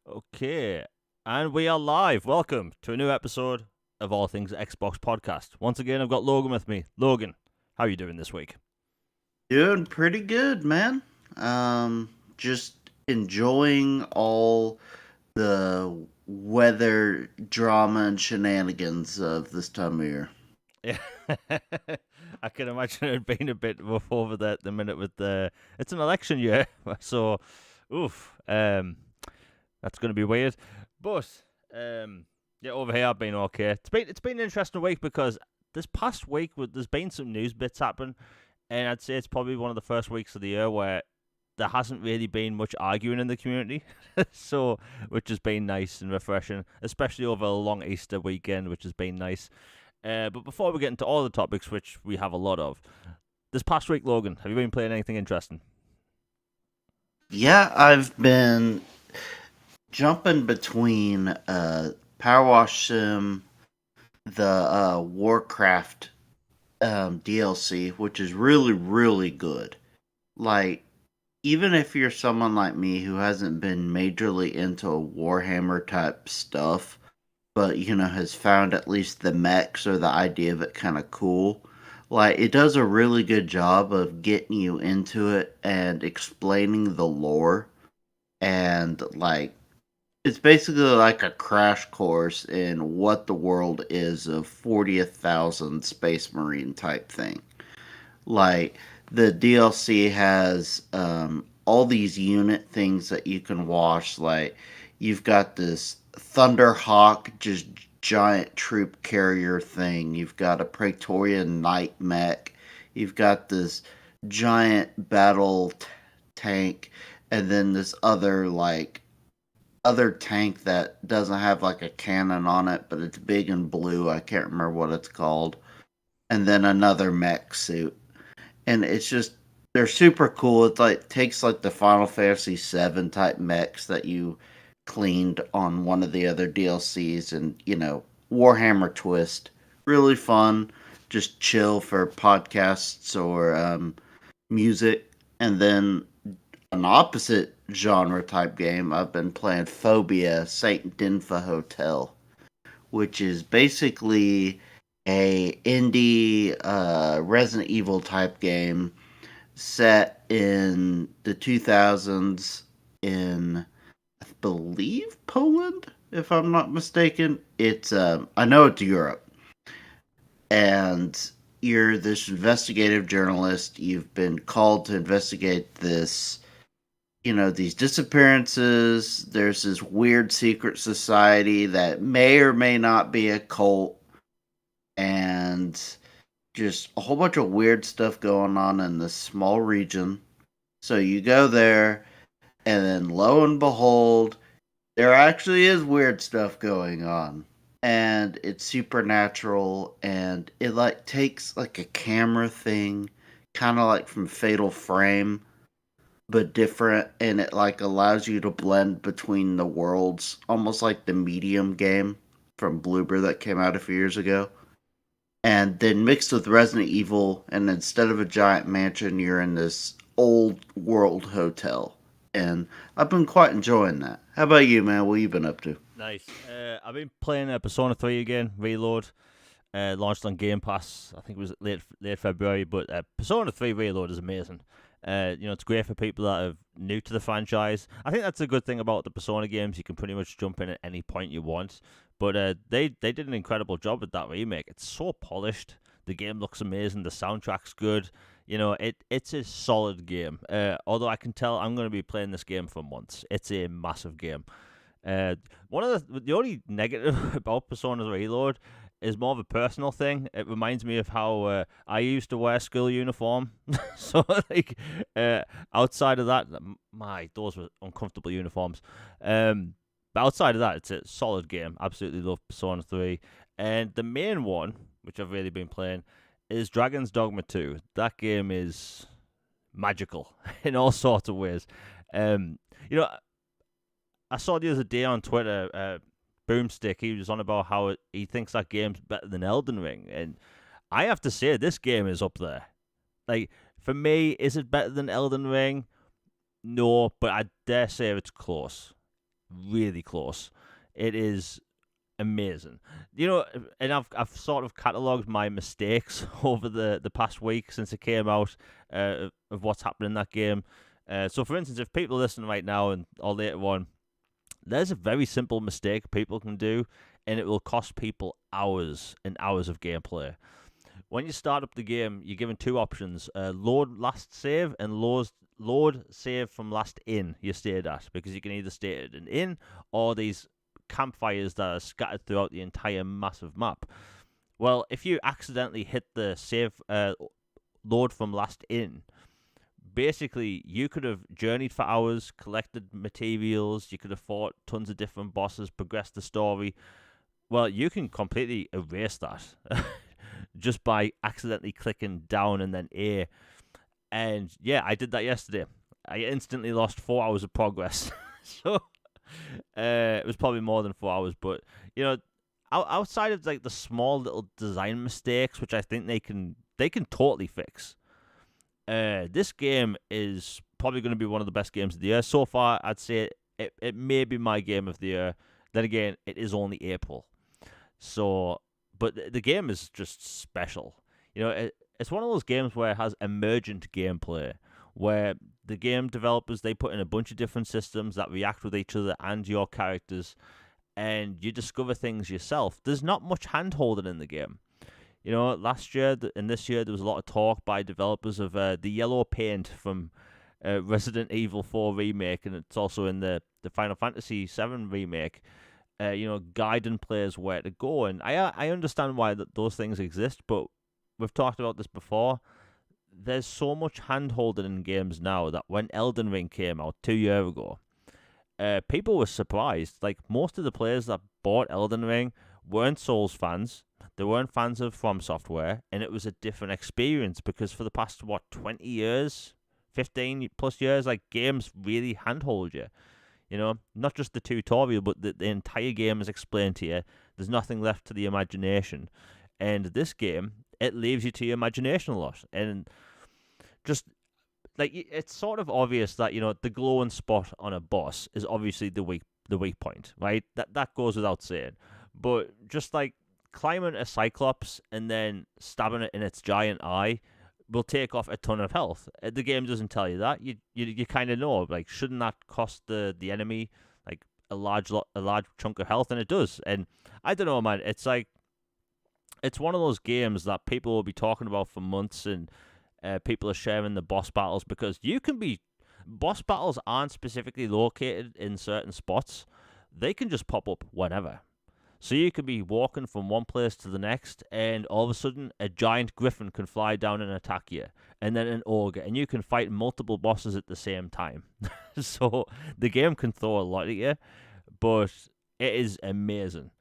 Okay, and we are live. Welcome to a new episode of All Things Xbox Podcast. Once again, I've got Logan with me. Logan, how are you doing this week? Doing pretty good, man. Just enjoying all the weather drama and shenanigans of this time of year. Yeah, I can imagine it being a bit rough over there at the minute with the. It's an election year, so, oof, that's going to be weird. But yeah, over here I've been okay. It's been an interesting week because this past week there's been some news bits happen, and I'd say it's probably one of the first weeks of the year where there hasn't really been much arguing in the community, so which has been nice and refreshing, especially over a long Easter weekend, which has been nice. But before we get into all the topics, which we have a lot of, this past week, Logan, have you been playing anything interesting? Yeah, I've been jumping between Power Wash Sim, the Warcraft DLC, which is really good. Like, even if you're someone like me who hasn't been majorly into Warhammer type stuff, but has found at least the mechs or the idea of it kind of cool. Like it does a really good job of getting you into it and explaining the lore, and like it's basically like a crash course in what the world is of 40th thousand Space Marine type thing. Like the DLC has all these unit things that you can wash. Like you've got this Thunderhawk, just giant troop carrier thing. You've got a Praetorian Knight mech. You've got this giant tank, and then this other tank that doesn't have like a cannon on it, but it's big and blue. I can't remember what it's called. And then another mech suit, and it's just they're super cool. It's like takes like the Final Fantasy VII type mechs that you cleaned on one of the other DLCs, and Warhammer twist. Really fun, just chill for podcasts or music. And then an opposite genre type game, I've been playing Phobia Saint Dinfa Hotel, which is basically a indie Resident Evil type game set in the 2000s in, I believe, Poland, if I'm not mistaken. It's I know it's Europe, and you're this investigative journalist. You've been called to investigate these disappearances. There's this weird secret society that may or may not be a cult, and just a whole bunch of weird stuff going on in this small region. So you go there, and then lo and behold, there actually is weird stuff going on. And it's supernatural, and it like takes like a camera thing, kind of like from Fatal Frame, but different, and it like allows you to blend between the worlds, almost like the Medium game from Bloober that came out a few years ago, and then mixed with Resident Evil, and instead of a giant mansion, you're in this old world hotel. And I've been quite enjoying that. How about you, man? What you been up to? Nice. I've been playing Persona 3 again, Reload. Launched on Game Pass. I think it was late February, but Persona 3 Reload is amazing. It's great for people that are new to the franchise. I think that's a good thing about the Persona games. You can pretty much jump in at any point you want. But they did an incredible job with that remake. It's so polished. The game looks amazing. The soundtrack's good. It's a solid game. Although I can tell I'm going to be playing this game for months. It's a massive game. One of the only negative about Persona Reload is more of a personal thing. It reminds me of how I used to wear school uniform. So like outside of that, those were uncomfortable uniforms. But outside of that, it's a solid game. Absolutely love Persona 3. And the main one, which I've really been playing, is Dragon's Dogma 2. That game is magical in all sorts of ways. Um, you know, I saw the other day on Twitter, Boomstick, he was on about how he thinks that game's better than Elden Ring. And I have to say, this game is up there. Like, for me, is it better than Elden Ring? No, but I dare say it's close. really close. It is amazing. You know, and I've sort of catalogued my mistakes over the past week since it came out, of what's happened in that game. So, for instance, if people listen right now or later on, there's a very simple mistake people can do, and it will cost people hours and hours of gameplay. When you start up the game, you're given two options: load last save and load save from last inn you stayed at, because you can either stay at an inn or these campfires that are scattered throughout the entire massive map. Well, if you accidentally hit the save load from last inn, basically you could have journeyed for hours, collected materials, you could have fought tons of different bosses, progressed the story. Well, you can completely erase that just by accidentally clicking down and then A. And yeah, I did that yesterday. I instantly lost 4 hours of progress. So it was probably more than 4 hours, but you know, outside of like the small little design mistakes, which I think they can totally fix. This game is probably going to be one of the best games of the year so far. I'd say it may be my game of the year. Then again, it is only April, so but the game is just special. You know, it's one of those games where it has emergent gameplay, where the game developers, they put in a bunch of different systems that react with each other and your characters, and you discover things yourself. There's not much hand-holding in the game. You know, last year and this year, there was a lot of talk by developers of the yellow paint from Resident Evil 4 Remake, and it's also in the Final Fantasy 7 Remake, you know, guiding players where to go. And I understand why those things exist, but we've talked about this before. There's so much hand-holding in games now that when Elden Ring came out 2 years ago, people were surprised. Like, most of the players that bought Elden Ring weren't Souls fans. They weren't fans of From Software, and it was a different experience because for the past, 20 years, 15 plus years, like, games really handhold you. You know, not just the tutorial, but the entire game is explained to you. There's nothing left to the imagination. And this game, it leaves you to your imagination a lot. And just, like, it's sort of obvious that, you know, the glowing spot on a boss is obviously the weak point, right? That goes without saying. But just, like, climbing a Cyclops and then stabbing it in its giant eye will take off a ton of health. The game doesn't tell you that. You kind of know, like, shouldn't that cost the enemy like a large chunk of health? And it does. And I don't know, man. It's like, it's one of those games that people will be talking about for months, and people are sharing the boss battles, because boss battles aren't specifically located in certain spots. They can just pop up whenever. So you could be walking from one place to the next, and all of a sudden, a giant griffin can fly down and attack you, and then an ogre, and you can fight multiple bosses at the same time. So the game can throw a lot at you, but it is amazing.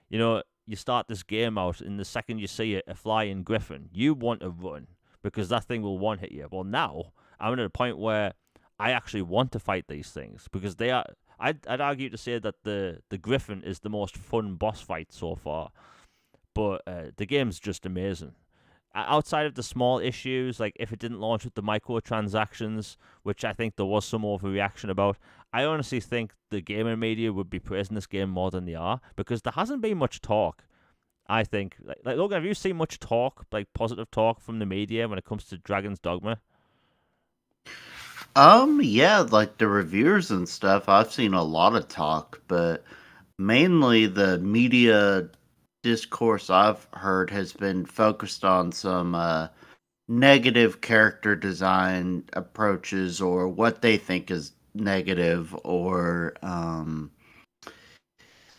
You know, you start this game out, and the second you see a flying griffin, you want to run, because that thing will one-hit you. Well, now, I'm at a point where I actually want to fight these things, because they are... I'd argue to say that the Griffin is the most fun boss fight so far, but the game's just amazing. Outside of the small issues, like if it didn't launch with the microtransactions, which I think there was some overreaction about, I honestly think the gaming media would be praising this game more than they are, because there hasn't been much talk. I think, like Logan, have you seen much talk, like positive talk from the media when it comes to Dragon's Dogma? Yeah, like the reviewers and stuff, I've seen a lot of talk, but mainly the media discourse I've heard has been focused on some negative character design approaches, or what they think is negative, or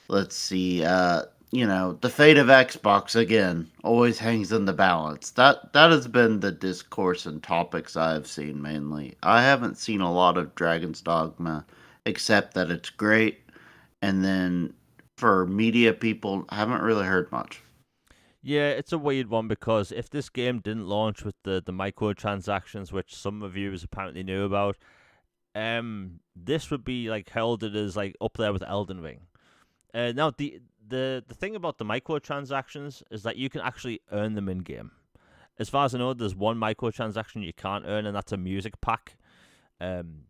let's see, the fate of Xbox again always hangs in the balance. That has been the discourse and topics I've seen mainly. I haven't seen a lot of Dragon's Dogma, except that it's great, and then for media people, I haven't really heard much. Yeah, it's a weird one, because if this game didn't launch with the microtransactions, which some reviewers apparently knew about, this would be like heralded as like up there with Elden Ring. Now the thing about the microtransactions is that you can actually earn them in game. As far as I know, there's one microtransaction you can't earn, and that's a music pack. Um,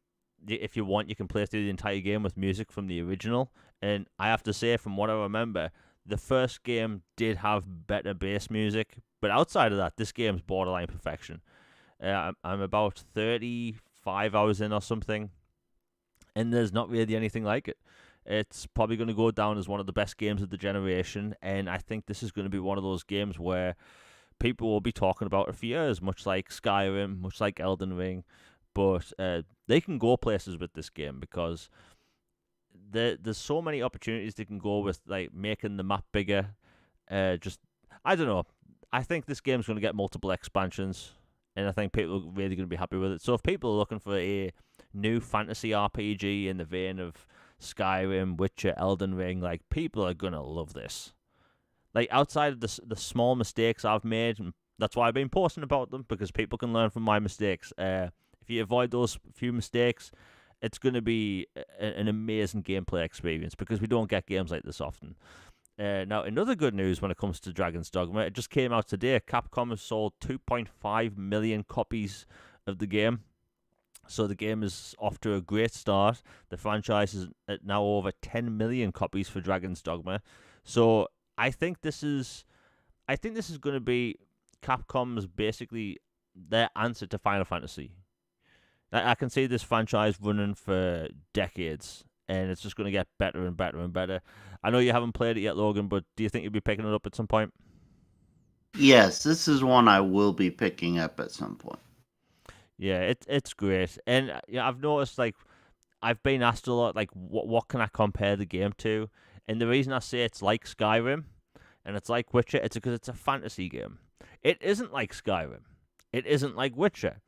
if you want, you can play through the entire game with music from the original. And I have to say, from what I remember, the first game did have better bass music. But outside of that, this game's borderline perfection. I'm about 35 hours in or something, and there's not really anything like it. It's probably going to go down as one of the best games of the generation, and I think this is going to be one of those games where people will be talking about it for years, much like Skyrim, much like Elden Ring. But they can go places with this game because there's so many opportunities they can go with, like making the map bigger. Just I don't know. I think this game's going to get multiple expansions, and I think people are really going to be happy with it. So if people are looking for a new fantasy RPG in the vein of Skyrim, Witcher, Elden Ring, like people are going to love this. Like outside of the small mistakes I've made, and that's why I've been posting about them, because people can learn from my mistakes. If you avoid those few mistakes, it's going to be an amazing gameplay experience, because we don't get games like this often. Now, another good news when it comes to Dragon's Dogma, it just came out today. Capcom has sold 2.5 million copies of the game. So the game is off to a great start. The franchise is at now over 10 million copies for Dragon's Dogma. So I think this is going to be Capcom's basically their answer to Final Fantasy. I can see this franchise running for decades, and it's just going to get better and better and better. I know you haven't played it yet, Logan, but do you think you'll be picking it up at some point? Yes, this is one I will be picking up at some point. Yeah, it's great, and I've noticed, like, I've been asked a lot, like, what can I compare the game to? And the reason I say it's like Skyrim and it's like Witcher, it's because it's a fantasy game. It isn't like Skyrim. It isn't like Witcher.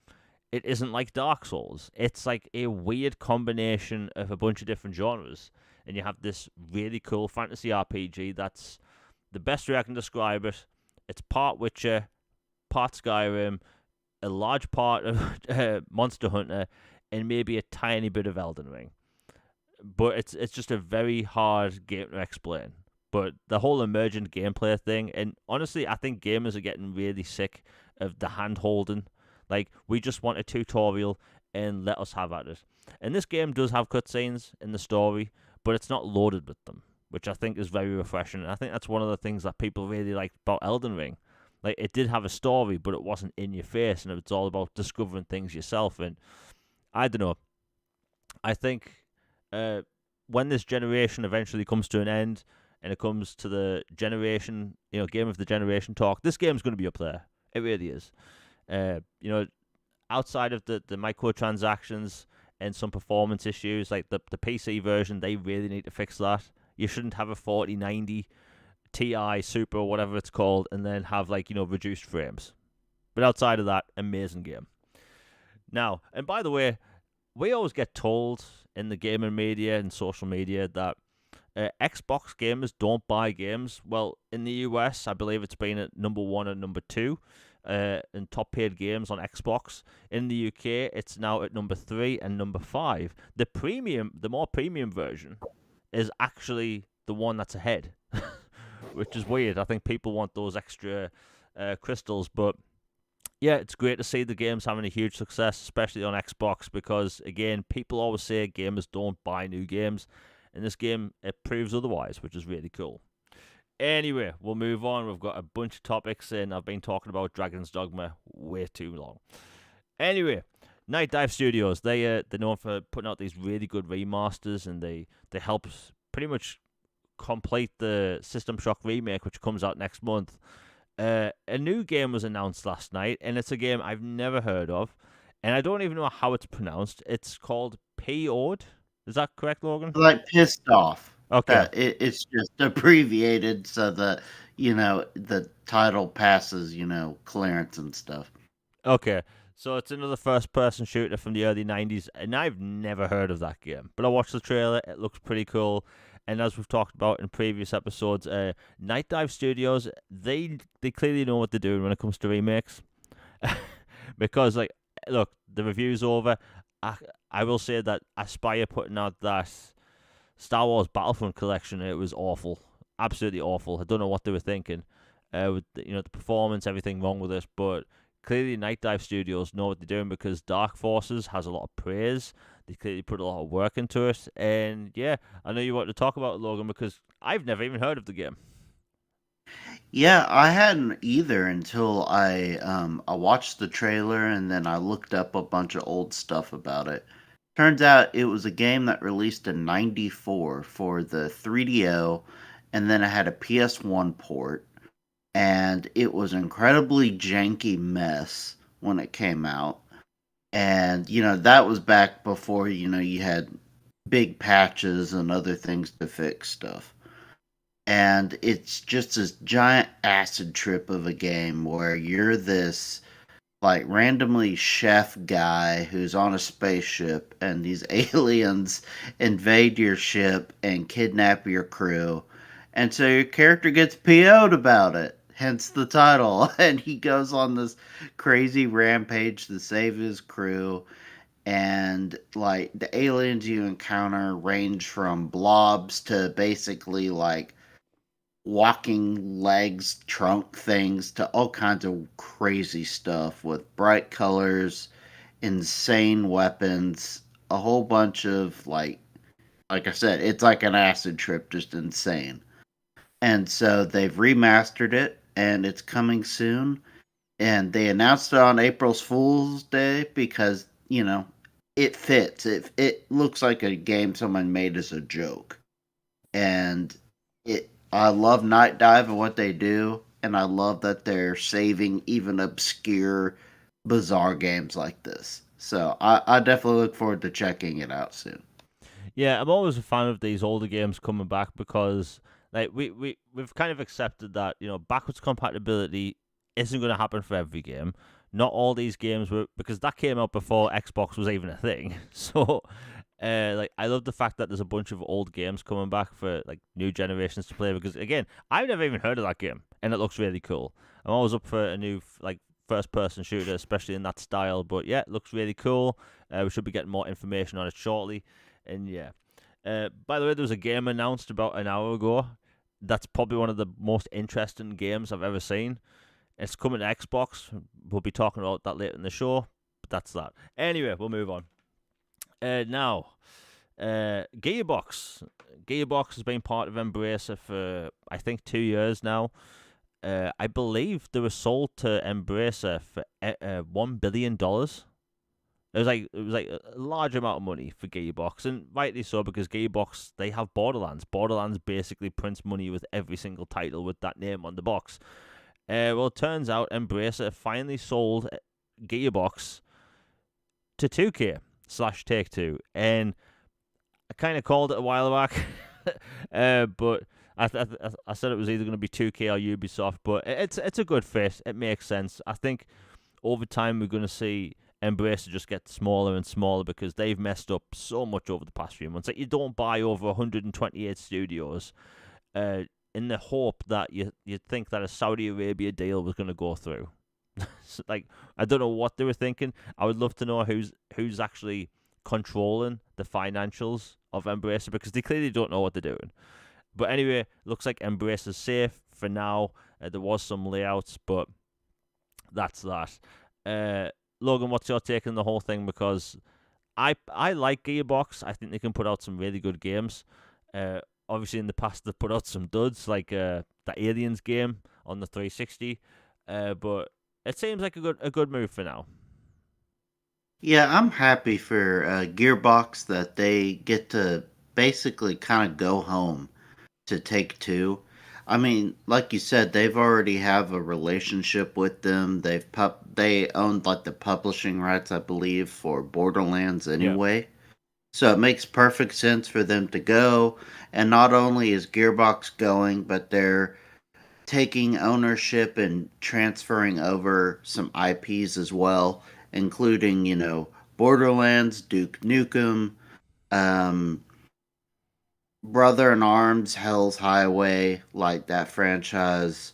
It isn't like Dark Souls. It's like a weird combination of a bunch of different genres, and you have this really cool fantasy RPG that's the best way I can describe it. It's part Witcher, part Skyrim, a large part of Monster Hunter, and maybe a tiny bit of Elden Ring. But it's just a very hard game to explain. But the whole emergent gameplay thing, and honestly, I think gamers are getting really sick of the hand holding. Like, we just want a tutorial and let us have at it. And this game does have cutscenes in the story, but it's not loaded with them, which I think is very refreshing. And I think that's one of the things that people really liked about Elden Ring. Like, it did have a story, but it wasn't in your face, and it's all about discovering things yourself. And I don't know. I think when this generation eventually comes to an end, and it comes to the generation, game of the generation talk, this game's going to be up there. It really is. Outside of the microtransactions and some performance issues, like the PC version, they really need to fix that. You shouldn't have a 4090 Ti Super or whatever it's called, and then have reduced frames. But outside of that, amazing game. Now, and by the way, we always get told in the gaming media and social media that Xbox gamers don't buy games. Well, in the US, I believe it's been at number 1 and number 2 in top paid games on Xbox. In the UK, it's now at number 3 and number 5. The more premium version is actually the one that's ahead, which is weird. I think people want those extra crystals, but yeah, it's great to see the games having a huge success, especially on Xbox, because, again, people always say gamers don't buy new games. In this game, it proves otherwise, which is really cool. Anyway, we'll move on. We've got a bunch of topics, and I've been talking about Dragon's Dogma way too long. Anyway, Night Dive Studios, they're known for putting out these really good remasters, and they help pretty much complete the System Shock remake, which comes out next month. A new game was announced last night, and it's a game I've never heard of, and I don't even know how it's pronounced. It's called P-Ode. Is that correct, Logan? Like pissed off. Okay. It's just abbreviated so that, the title passes, clearance and stuff. Okay. So it's another first-person shooter from the early 90s, and I've never heard of that game. But I watched the trailer. It looks pretty cool. And as we've talked about in previous episodes, Night Dive Studios, they clearly know what they're doing when it comes to remakes. Because, look, the review's over. I will say that Aspyr putting out that Star Wars Battlefront collection, it was awful. Absolutely awful. I don't know what they were thinking. With the performance, everything wrong with it. But clearly Night Dive Studios know what they're doing, because Dark Forces has a lot of praise. They clearly put a lot of work into it, and yeah, I know you want to talk about it, Logan, because I've never even heard of the game. Yeah, I hadn't either until I watched the trailer and then I looked up a bunch of old stuff about it. Turns out it was a game that released in '94 for the 3DO, and then it had a PS1 port, and it was an incredibly janky mess when it came out. And that was back before you had big patches and other things to fix stuff. And it's just this giant acid trip of a game where you're this like randomly chef guy who's on a spaceship and these aliens invade your ship and kidnap your crew. And so your character gets PO'd about it, hence the title. And he goes on this crazy rampage to save his crew. And like the aliens you encounter range from blobs to basically like walking legs, trunk things to all kinds of crazy stuff with bright colors, insane weapons, a whole bunch of like I said, it's like an acid trip, just insane. And so they've remastered it and it's coming soon. And they announced it on April's Fool's Day because, it fits. It looks like a game someone made as a joke. And I love Night Dive and what they do, and I love that they're saving even obscure, bizarre games like this. So I definitely look forward to checking it out soon. Yeah, I'm always a fan of these older games coming back because like we've kind of accepted that backwards compatibility isn't going to happen for every game. Not all these games were because that came out before Xbox was even a thing. So, like I love the fact that there's a bunch of old games coming back for like new generations to play because again, I've never even heard of that game and it looks really cool. I'm always up for a new like first person shooter, especially in that style. But yeah, it looks really cool. We should be getting more information on it shortly. And yeah. By the way, there was a game announced about an hour ago. That's probably one of the most interesting games I've ever seen. It's coming to Xbox. We'll be talking about that later in the show. But that's that. Anyway, we'll move on. Now, Gearbox. Gearbox has been part of Embracer for I think 2 years now. I believe they were sold to Embracer for $1 billion. It was like a large amount of money for Gearbox, and rightly so because Gearbox they have Borderlands. Borderlands basically prints money with every single title with that name on the box. Well, it turns out Embracer finally sold Gearbox to 2K slash Take Two, and I kind of called it a while back, but I said it was either going to be 2K or Ubisoft, but it's a good fit. It makes sense. I think over time we're going to see Embracer just get smaller and smaller because they've messed up so much over the past few months. Like you don't buy over 128 studios in the hope that you'd think that a Saudi Arabia deal was going to go through. So, like I don't know what they were thinking. I would love to know who's actually controlling the financials of Embracer because they clearly don't know what they're doing. But anyway, looks like Embracer's safe for now. There was some layouts, but that's that. Logan, what's your take on the whole thing? Because I like Gearbox. I think they can put out some really good games. Obviously, in the past they've put out some duds like the Aliens game on the 360. But it seems like a good move for now. Yeah, I'm happy for Gearbox that they get to basically kind of go home to Take Two. I mean, like you said, they've already have a relationship with them. They owned like the publishing rights, I believe, for Borderlands Yeah. anyway. So it makes perfect sense for them to go. And not only is Gearbox going, but they're taking ownership and transferring over some IPs as well, including, Borderlands, Duke Nukem, um, Brother in Arms, Hell's Highway, like that franchise.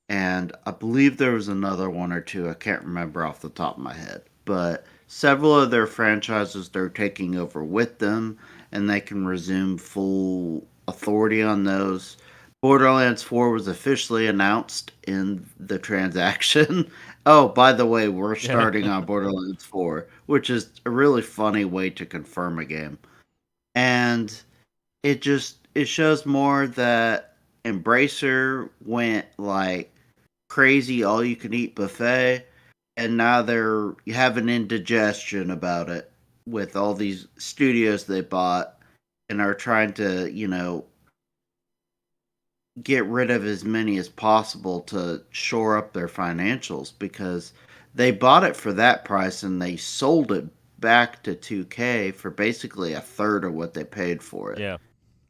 And I believe there was another one or two. I can't remember off the top of my head. But several of their franchises they're taking over with them, and they can resume full authority on those. Borderlands 4 was officially announced in the transaction, Oh, by the way, we're Yeah. starting on Borderlands 4, which is a really funny way to confirm a game. And it shows more that Embracer went like crazy all you can eat buffet, and now they're having indigestion about it with all these studios they bought and are trying to, get rid of as many as possible to shore up their financials because they bought it for that price and they sold it back to 2K for basically a third of what they paid for it. Yeah.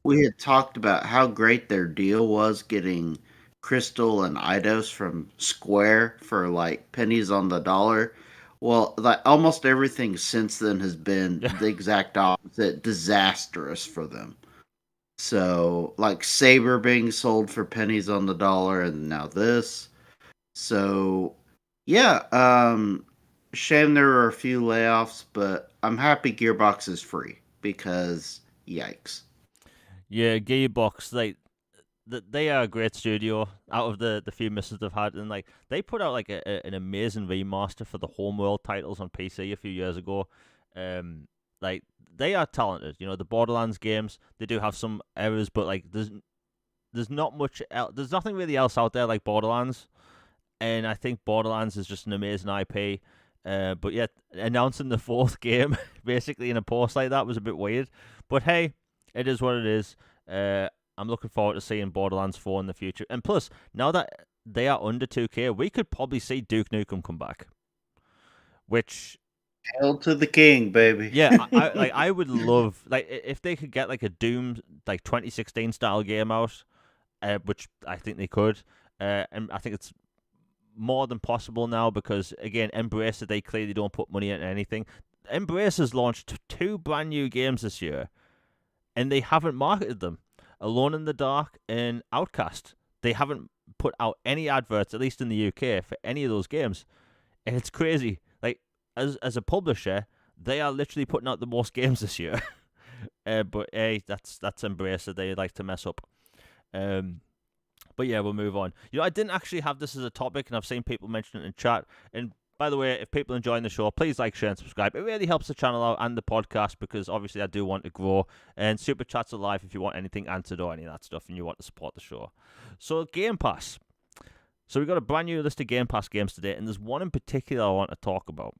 We had talked about how great their deal was getting Crystal and Eidos from Square for like pennies on the dollar. Well, like almost everything since then has been Yeah. the exact opposite, disastrous for them. So, like Saber being sold for pennies on the dollar, and now this. So, yeah, shame there were a few layoffs, but I'm happy Gearbox is free because yikes. Yeah, Gearbox, they are a great studio out of the few misses they've had, and like they put out like an amazing remaster for the Homeworld titles on PC a few years ago. Um, like they are talented. You know, the Borderlands games, they do have some errors, but like there's not much there's nothing really else out there like Borderlands, and I think Borderlands is just an amazing IP. But yet announcing the fourth game basically in a post like that was a bit weird. But hey, it is what it is. I'm looking forward to seeing Borderlands 4 in the future. And plus, now that they are under 2K, we could probably see Duke Nukem come back. Which, Hail to the king, baby. yeah, I would love if they could get like a Doom like 2016 style game out, which I think they could. And I think it's more than possible now because again, Embracer, they clearly don't put money into anything. Embracer's launched two brand new games this year, and they haven't marketed them. Alone in the Dark and Outcast. They haven't put out any adverts, at least in the UK, for any of those games, and it's crazy. Like as a publisher, they are literally putting out the most games this year. But hey, that's Embracer. They like to mess up. Um, but yeah, we'll move on. You know, I didn't actually have this as a topic, and I've seen people mention it in chat. And by the way, if people enjoying the show, please like, share, and subscribe. It really helps the channel out and the podcast because obviously I do want to grow. And super chats are live if you want anything answered or any of that stuff, and you want to support the show. So Game Pass. So we've got a brand new list of Game Pass games today, and there's one in particular I want to talk about.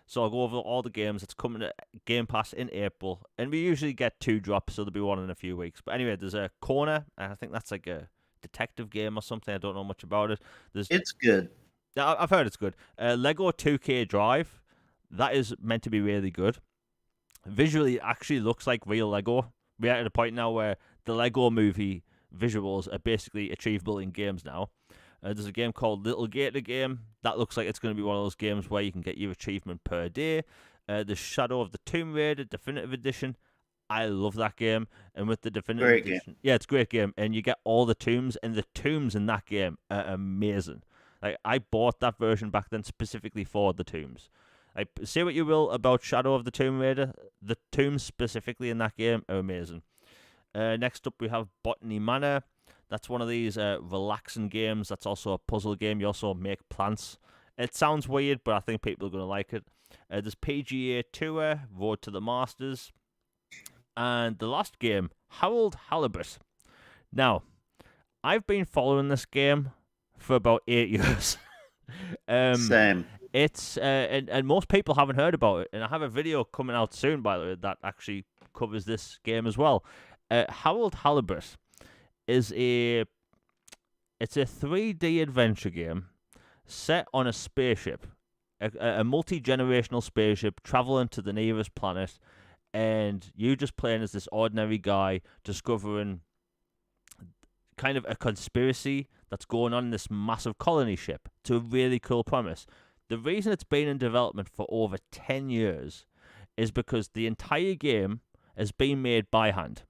So I'll go over all the games that's coming to Game Pass in April, and we usually get 2 drops, so there'll be one in a few weeks. But anyway, there's a Corner, and I think that's like a detective game or something. I don't know much about it. There's It's good. I've heard it's good. Lego 2K Drive, that is meant to be really good. Visually, it actually looks like real Lego. We're at a point now where the Lego movie visuals are basically achievable in games now. There's a game called Little Gator Game. That looks like it's going to be one of those games where you can get your achievement per day. The Shadow of the Tomb Raider Definitive Edition. I love that game. And with the Definitive Great game. Edition, yeah, it's a great game. And you get all the tombs, and the tombs in that game are amazing. Like I bought that version back then specifically for the tombs. Like say what you will about Shadow of the Tomb Raider, the tombs specifically in that game are amazing. Next up we have Botany Manor. That's one of these relaxing games. That's also a puzzle game. You also make plants. It sounds weird, but I think people are going to like it. There's PGA Tour, Road to the Masters, and the last game, Harold Halibut. Now, I've been following this game for about 8 years. Same. It's and most people haven't heard about it, and I have a video coming out soon, by the way, that actually covers this game as well. Harold Halibut is it's a 3D adventure game set on a spaceship, a multi-generational spaceship traveling to the nearest planet, and you just playing as this ordinary guy discovering kind of a conspiracy that's going on in this massive colony ship. It's a really cool premise. The reason it's been in development for over 10 years is because the entire game has been made by hand.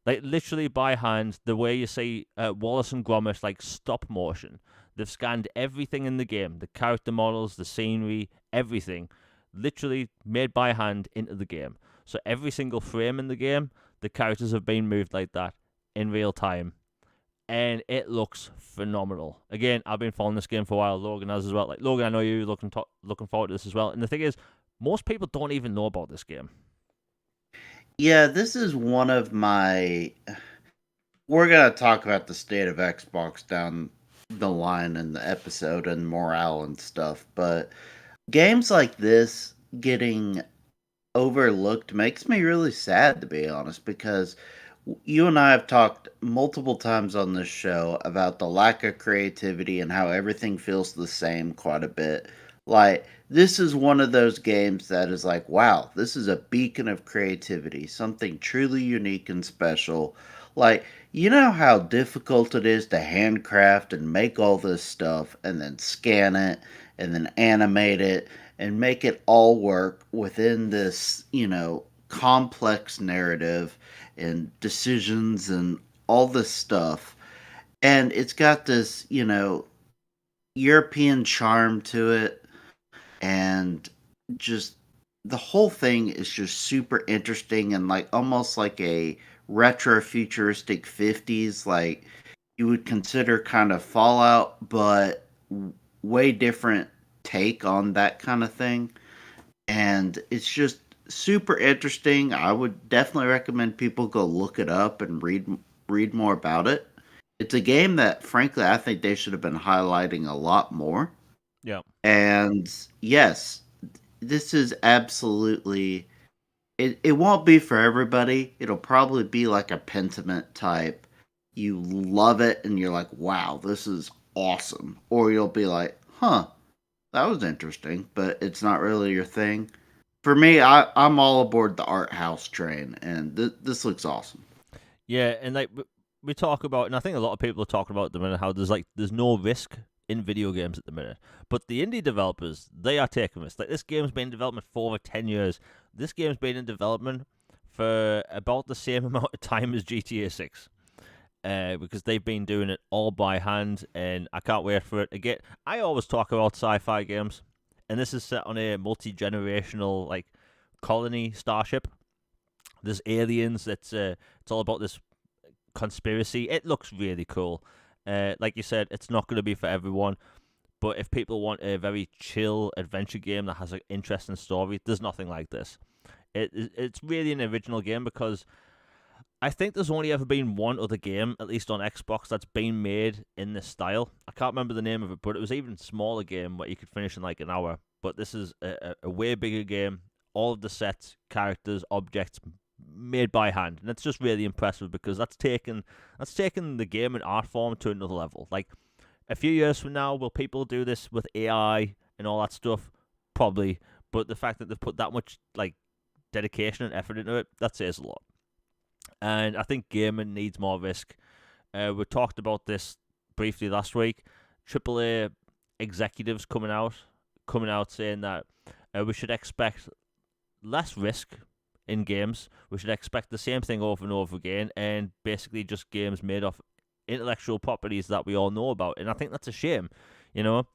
Like, literally by hand, the way you see Wallace and Gromit, like, stop motion. They've scanned everything in the game, the character models, the scenery, everything, literally made by hand into the game. So every single frame in the game, the characters have been moved like that in real time. and it looks phenomenal. Again, I've been following this game for a while. Logan has as well. Like Logan, I know you're looking forward to this as well. And the thing is, most people don't even know about this game. Yeah, this is one of my. We're gonna talk about the state of Xbox down the line in the episode and morale and stuff, but games like this getting overlooked makes me really sad, to be honest, because you and I have talked multiple times on this show about the lack of creativity and how everything feels the same quite a bit. Like, this is one of those games that is like, wow, this is a beacon of creativity, something truly unique and special. Like, you know how difficult it is to handcraft and make all this stuff and then scan it and then animate it and make it all work within this, complex narrative and decisions and all this stuff. And it's got this, European charm to it. And just the whole thing is just super interesting and like almost like a retro futuristic 50s, like you would consider kind of Fallout, but way different take on that kind of thing. And it's just super interesting. I would definitely recommend people go look it up and read more about it. It's a game that frankly I think they should have been highlighting a lot more. Yeah. And yes, this is absolutely it won't be for everybody. It'll probably be like a Pentiment type. You love it and you're like, "Wow, this is awesome." Or you'll be like, "Huh, that was interesting, but it's not really your thing." For me, I'm all aboard the art house train, and this looks awesome. Yeah, and like we talk about, and I think a lot of people are talking about at the minute how there's no risk in video games at the minute. But the indie developers, they are taking risks. Like this game's been in development for over 10 years. This game's been in development for about the same amount of time as GTA 6. Because they've been doing it all by hand, and I can't wait for it. Again, I always talk about sci-fi games, and this is set on a multi-generational like colony starship. There's aliens. It's all about this conspiracy. It looks really cool. Like you said, it's not going to be for everyone, but if people want a very chill adventure game that has an interesting story, there's nothing like this. It's really an original game because I think there's only ever been one other game, at least on Xbox, that's been made in this style. I can't remember the name of it, but it was an even smaller game where you could finish in like an hour. But this is a way bigger game. All of the sets, characters, objects made by hand, and it's just really impressive because that's taken the game and art form to another level. Like a few years from now, will people do this with AI and all that stuff? Probably, but the fact that they've put that much like dedication and effort into it, that says a lot. And I think gaming needs more risk. We talked about this briefly last week. AAA executives coming out saying that we should expect less risk in games. We should expect the same thing over and over again, and basically just games made of intellectual properties that we all know about. And I think that's a shame. You know,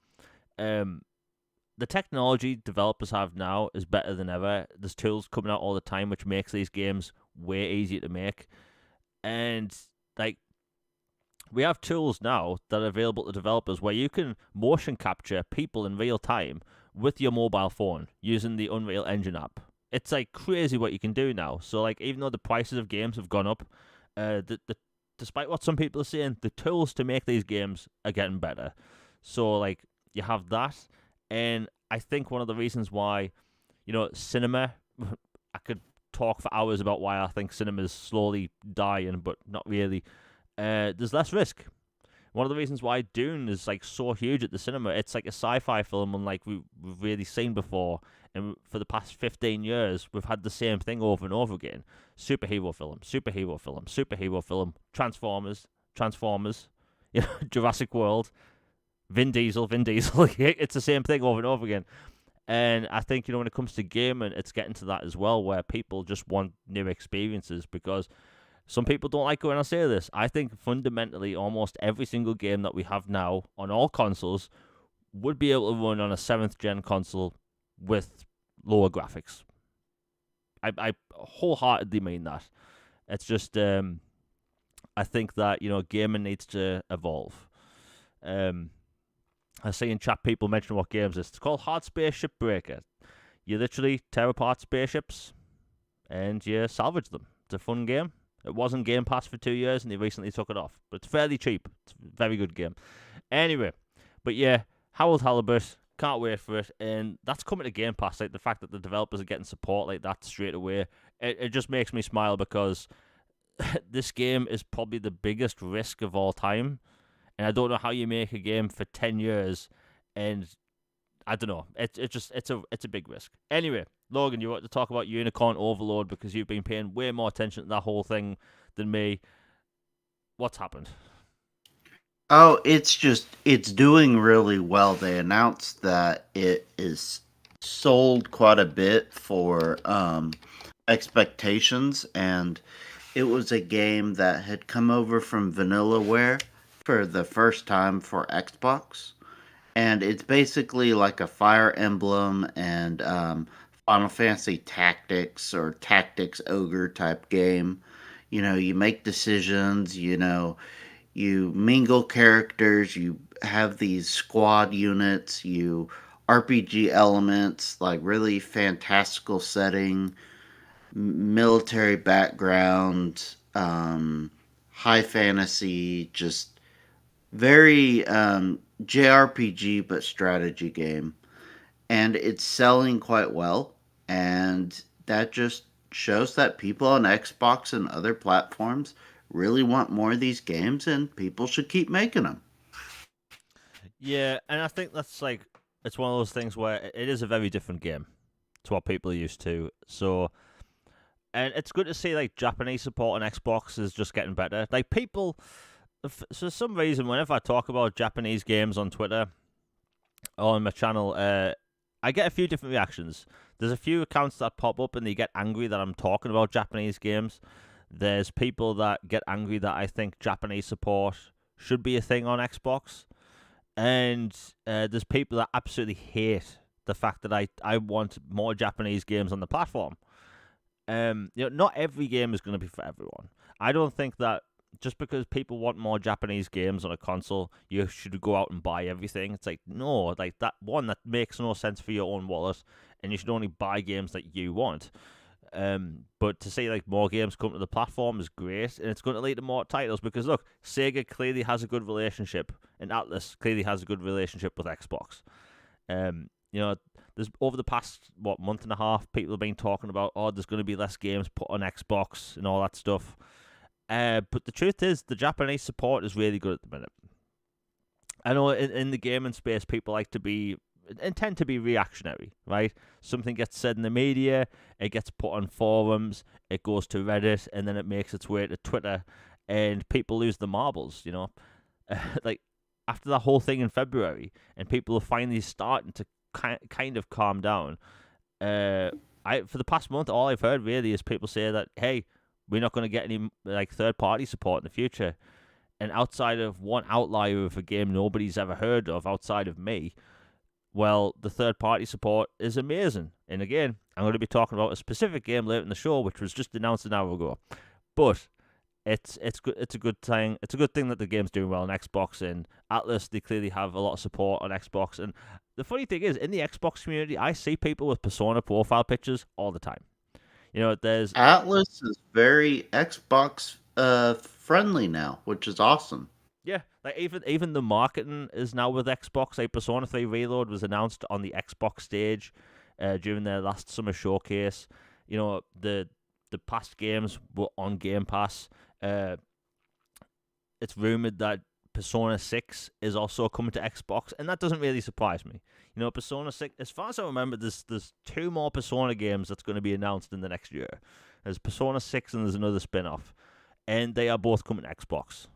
the technology developers have now is better than ever. There's tools coming out all the time which makes these games way easier to make. And like we have tools now that are available to developers where you can motion capture people in real time with your mobile phone using the Unreal Engine app. It's like crazy what you can do now. So like even though the prices of games have gone up, despite what some people are saying, the tools to make these games are getting better. So like you have that, and I think one of the reasons why, cinema, I could talk for hours about why I think cinema's slowly dying, but not really. There's less risk. One of the reasons why Dune is like so huge at the cinema, it's like a sci-fi film unlike we've really seen before. And for the past 15 years, we've had the same thing over and over again. Superhero film, superhero film, superhero film, Transformers, Jurassic World, Vin Diesel. It's the same thing over and over again. And I think, when it comes to gaming, it's getting to that as well, where people just want new experiences because some people don't like it when I say this. I think fundamentally almost every single game that we have now on all consoles would be able to run on a 7th gen console with lower graphics. I wholeheartedly mean that. It's just I think that gaming needs to evolve. I see in chat people mention what games this. It's called Hard Space Shipbreaker. You literally tear apart spaceships and you salvage them. It's a fun game. It wasn't Game Pass for 2 years and they recently took it off. But it's fairly cheap. It's a very good game. Anyway, but yeah, Harold Halibut, can't wait for it. And that's coming to Game Pass. Like the fact that the developers are getting support like that straight away, it just makes me smile because this game is probably the biggest risk of all time. And I don't know how you make a game for 10 years and I don't know. It's a big risk. Anyway, Logan, you want to talk about Unicorn Overload because you've been paying way more attention to that whole thing than me. What's happened? Oh, it's doing really well. They announced that it is sold quite a bit for expectations, and it was a game that had come over from Vanillaware for the first time for Xbox. And it's basically like a Fire Emblem and Final Fantasy Tactics or Tactics Ogre type game. You make decisions, you mingle characters, you have these squad units, you RPG elements, like really fantastical setting, military background, high fantasy, just very JRPG but strategy game, and it's selling quite well, and that just shows that people on Xbox and other platforms really want more of these games, and people should keep making them. Yeah, and I think that's like it's one of those things where it is a very different game to what people are used to. So, and it's good to see like Japanese support on Xbox is just getting better. Like people, for some reason, whenever I talk about Japanese games on Twitter or on my channel, I get a few different reactions. There's a few accounts that pop up and they get angry that I'm talking about Japanese games. There's people that get angry that I think Japanese support should be a thing on Xbox. And there's people that absolutely hate the fact that I want more Japanese games on the platform. Not every game is going to be for everyone. I don't think that just because people want more Japanese games on a console, you should go out and buy everything. It's like, no, like that makes no sense for your own wallet, and you should only buy games that you want. But to see like more games come to the platform is great, and it's going to lead to more titles because look, Sega clearly has a good relationship, and Atlas clearly has a good relationship with Xbox. There's over the past month and a half, people have been talking about there's going to be less games put on Xbox and all that stuff. But the truth is, the Japanese support is really good at the minute. I know in the gaming space, people like to be and tend to be reactionary, right? Something gets said in the media, it gets put on forums, it goes to Reddit, and then it makes its way to Twitter, and people lose the marbles, like after that whole thing in February, and people are finally starting to kind of calm down. For the past month, all I've heard really is people say that, hey, we're not going to get any like third-party support in the future. And outside of one outlier of a game nobody's ever heard of outside of me, well, the third-party support is amazing. And again, I'm going to be talking about a specific game later in the show, which was just announced an hour ago. But it's good. It's a good thing. It's a good thing that the game's doing well on Xbox, and Atlas, they clearly have a lot of support on Xbox. And the funny thing is, in the Xbox community, I see people with Persona profile pictures all the time. There's Atlas is very Xbox friendly now, which is awesome. Yeah, like even the marketing is now with Xbox. Like Persona 3 Reload was announced on the Xbox stage during their last summer showcase. The past games were on Game Pass. It's rumored that Persona 6 is also coming to Xbox, and that doesn't really surprise me. Persona 6, as far as I remember, there's two more Persona games that's going to be announced in the next year. There's Persona 6 and there's another spin-off, and they are both coming to Xbox,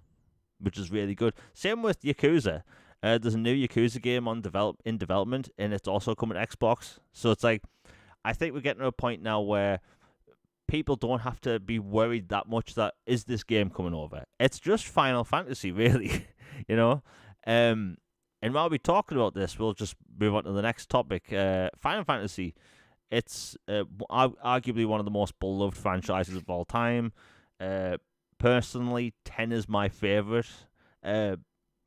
which is really good. Same with Yakuza. There's a new Yakuza game in development, and it's also coming to Xbox. So it's like, I think we're getting to a point now where people don't have to be worried that much that, is this game coming over? It's just Final Fantasy, really, And while we're talking about this, we'll just move on to the next topic. Final Fantasy, it's arguably one of the most beloved franchises of all time. Personally, 10 is my favorite.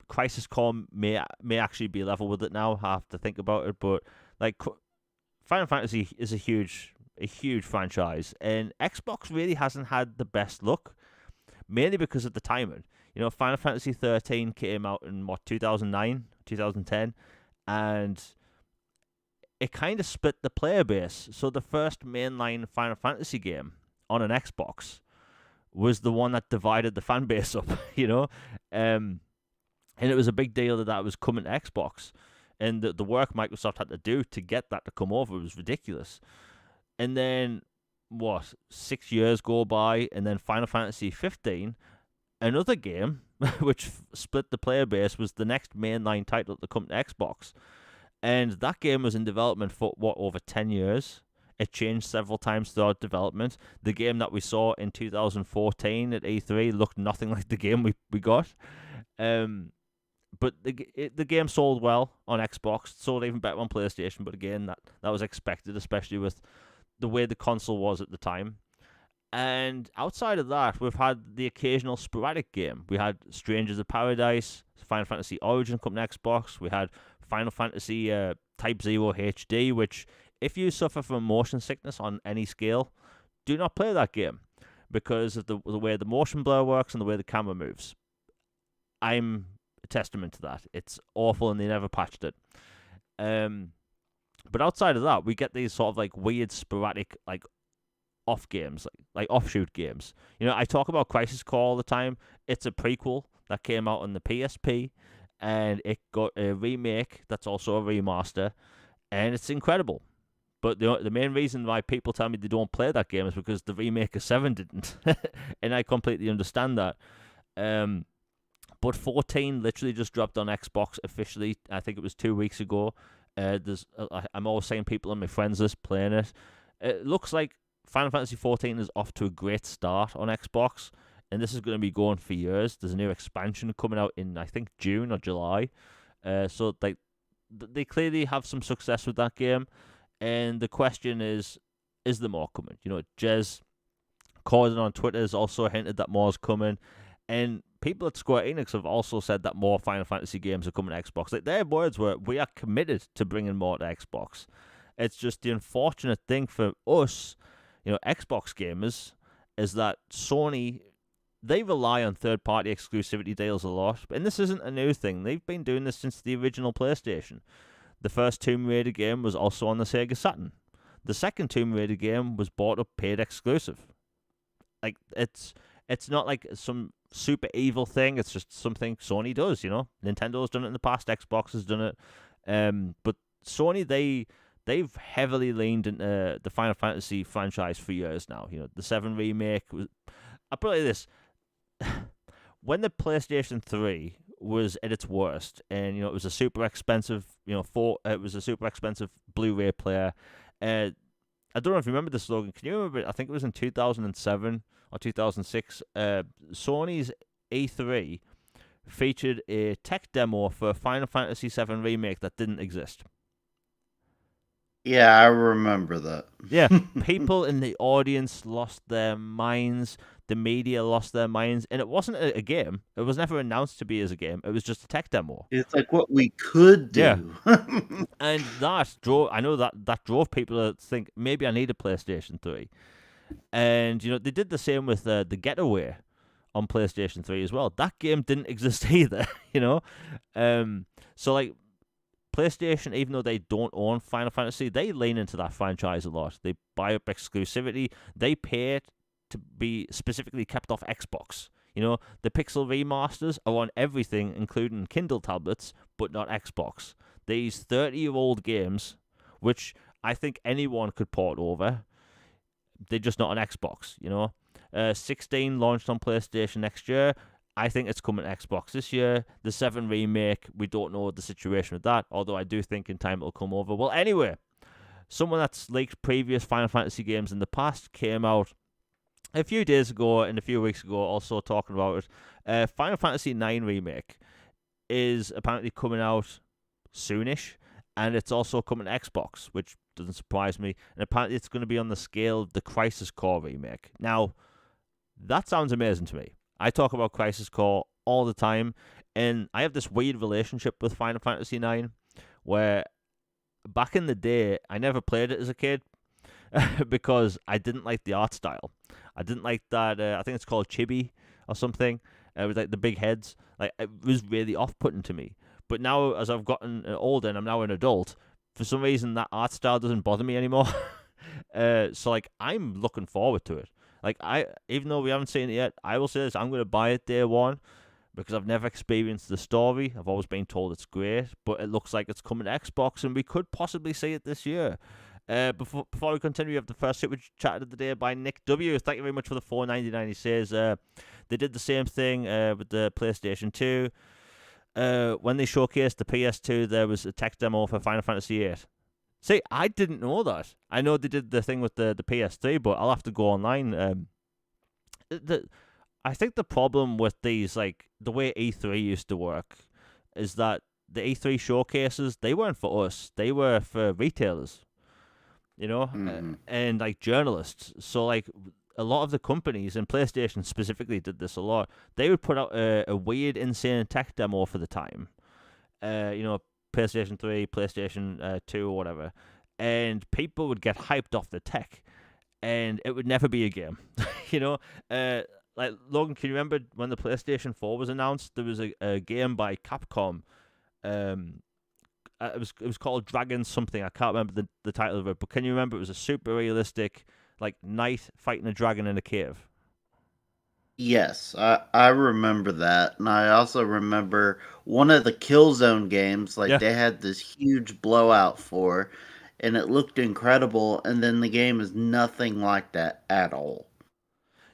Crisis Core may actually be level with it now. I have to think about it, but like Final Fantasy is a huge franchise, and Xbox really hasn't had the best luck, mainly because of the timing. Final Fantasy 13 came out in 2009, 2010, and it kind of split the player base. So the first mainline Final Fantasy game on an Xbox was the one that divided the fan base up, and it was a big deal that was coming to Xbox. And the work Microsoft had to do to get that to come over was ridiculous. And then, 6 years go by, and then Final Fantasy 15, another game, which split the player base, was the next mainline title to come to Xbox. And that game was in development for, over 10 years. It changed several times throughout development. The game that we saw in 2014 at E3 looked nothing like the game we got. But the game sold well on Xbox, sold even better on PlayStation, but again, that was expected, especially with the way the console was at the time. And outside of that, we've had the occasional sporadic game. We had Strangers of Paradise, Final Fantasy Origin coming to Xbox. We had Final Fantasy Type 0 HD, which, if you suffer from motion sickness on any scale, do not play that game because of the way the motion blur works and the way the camera moves. I'm a testament to that. It's awful, and they never patched it. But outside of that, we get these sort of like weird, sporadic, like off games, like offshoot games. I talk about Crisis Core all the time. It's a prequel that came out on the PSP, and it got a remake that's also a remaster, and it's incredible. But the main reason why people tell me they don't play that game is because the remake of 7 didn't, and I completely understand that. But 14 literally just dropped on Xbox officially. I think it was 2 weeks ago. I'm always seeing people on my friends list playing it. It looks like Final Fantasy 14 is off to a great start on Xbox, and this is going to be going for years. There's a new expansion coming out in, I think, June or July. So they clearly have some success with that game. And the question is there more coming? Jez Corden on Twitter has also hinted that more is coming. And people at Square Enix have also said that more Final Fantasy games are coming to Xbox. Like, their words were, we are committed to bringing more to Xbox. It's just the unfortunate thing for us, Xbox gamers, is that Sony, they rely on third-party exclusivity deals a lot. And this isn't a new thing. They've been doing this since the original PlayStation. The first Tomb Raider game was also on the Sega Saturn. The second Tomb Raider game was bought up paid exclusive. Like, it's not like some super evil thing. It's just something Sony does, Nintendo's done it in the past. Xbox has done it. But Sony, they've heavily leaned into the Final Fantasy franchise for years now. The 7 remake was... I'll put it like this. When the PlayStation 3 was at its worst, and it was a super expensive, it was a super expensive Blu-ray player. I don't know if you remember the slogan. Can you remember? I think it was in 2007 or 2006. Sony's E3 featured a tech demo for Final Fantasy 7 remake that didn't exist. Yeah, I remember that. Yeah, people in the audience lost their minds. The media lost their minds, and it wasn't a game. It was never announced to be as a game. It was just a tech demo. It's like what we could do. Yeah. And that drove people to think, maybe I need a PlayStation 3. And, they did the same with The Getaway on PlayStation 3 as well. That game didn't exist either, So, like, PlayStation, even though they don't own Final Fantasy, they lean into that franchise a lot. They buy up exclusivity. They pay it to be specifically kept off Xbox. The Pixel remasters are on everything, including Kindle tablets, but not Xbox. These 30-year-old games, which I think anyone could port over, they're just not on Xbox, 16 launched on PlayStation next year. I think it's coming to Xbox this year. The 7 remake, we don't know the situation with that, although I do think in time it'll come over. Well, anyway, someone that's leaked previous Final Fantasy games in the past came out a few days ago and a few weeks ago also talking about it. Final Fantasy 9 Remake is apparently coming out soonish, and it's also coming to Xbox, which doesn't surprise me. And apparently it's going to be on the scale of the Crisis Core Remake. Now, that sounds amazing to me. I talk about Crisis Core all the time, and I have this weird relationship with Final Fantasy IX, where back in the day, I never played it as a kid because I didn't like the art style. I didn't like that. I think it's called chibi or something. With like the big heads, like it was really off-putting to me. But now, as I've gotten older and I'm now an adult, for some reason that art style doesn't bother me anymore. So like I'm looking forward to it. Like I, even though we haven't seen it yet, I will say this: I'm going to buy it day one because I've never experienced the story. I've always been told it's great, but it looks like it's coming to Xbox, and we could possibly see it this year. Before we continue, we have the first super chat of the day by Nick W. Thank you very much for the $4.99. He says they did the same thing with the PlayStation 2. When they showcased the PS2, there was a tech demo for Final Fantasy 8. See, I didn't know that. I know they did the thing with the PS3, but I'll have to go online. I think the problem with these, like the way E3 used to work, is that the E3 showcases, they weren't for us. They were for retailers, Mm-hmm. and like journalists. So like a lot of the companies, and PlayStation specifically did this a lot. They would put out a weird, insane tech demo for the time. PlayStation 3, PlayStation 2, or whatever, and people would get hyped off the tech, and it would never be a game. you know, like Logan, can you remember when the PlayStation 4 was announced? There was a game by Capcom. Um, it was called Dragon something. I can't remember the title of it, but can you remember? It was a super realistic like knight fighting a dragon in a cave. Yes, I remember that. And I also remember one of the Killzone games, like Yeah, they had this huge blowout for, and it looked incredible. And then the game is nothing like that at all.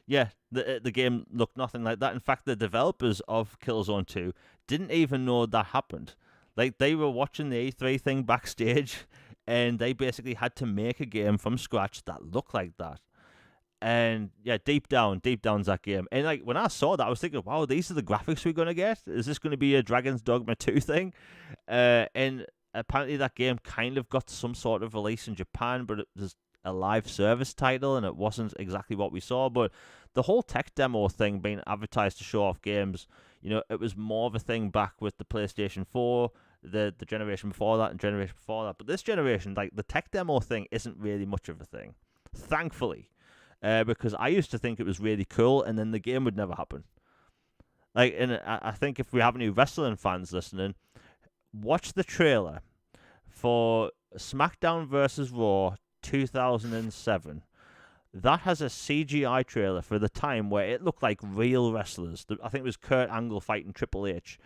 yeah. The game looked nothing like that. In fact, the developers of Killzone 2 didn't even know that happened. Like they were watching the E3 thing backstage, and they basically had to make a game from scratch that looked like that. And yeah, deep down's that game. And like when I saw that, I was thinking, wow, these are the graphics we're gonna get. Is this gonna be a Dragon's Dogma 2 thing? And apparently that game kind of got some sort of release in Japan, but it was a live service title, and it wasn't exactly what we saw. But the whole tech demo thing being advertised to show off games, it was more of a thing back with the PlayStation 4, the generation before that, and generation before that. But this generation, like the tech demo thing, isn't really much of a thing, thankfully, because I used to think it was really cool, and then the game would never happen. Like, and I think if we have any wrestling fans listening, watch the trailer for SmackDown versus Raw 2007. That has a CGI trailer for the time where it looked like real wrestlers. I think it was Kurt Angle fighting Triple H,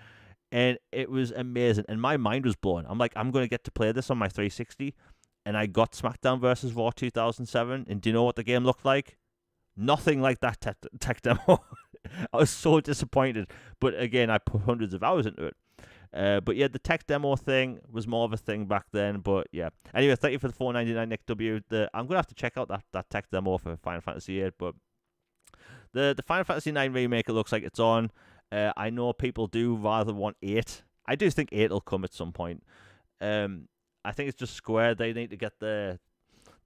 and it was amazing. And my mind was blown. I'm like, I'm going to get to play this on my 360, and I got SmackDown versus Raw 2007. And do you know what the game looked like? Nothing like that tech demo. I was so disappointed. But again, I put hundreds of hours into it. But yeah, the tech demo thing was more of a thing back then. But yeah. Anyway, thank you for the $4.99, Nick W. I'm gonna have to check out that tech demo for Final Fantasy VIII. But the Final Fantasy IX remake, it looks like it's on. I know people do rather want 8. I do think 8 will come at some point. I think it's just Square. They need to get their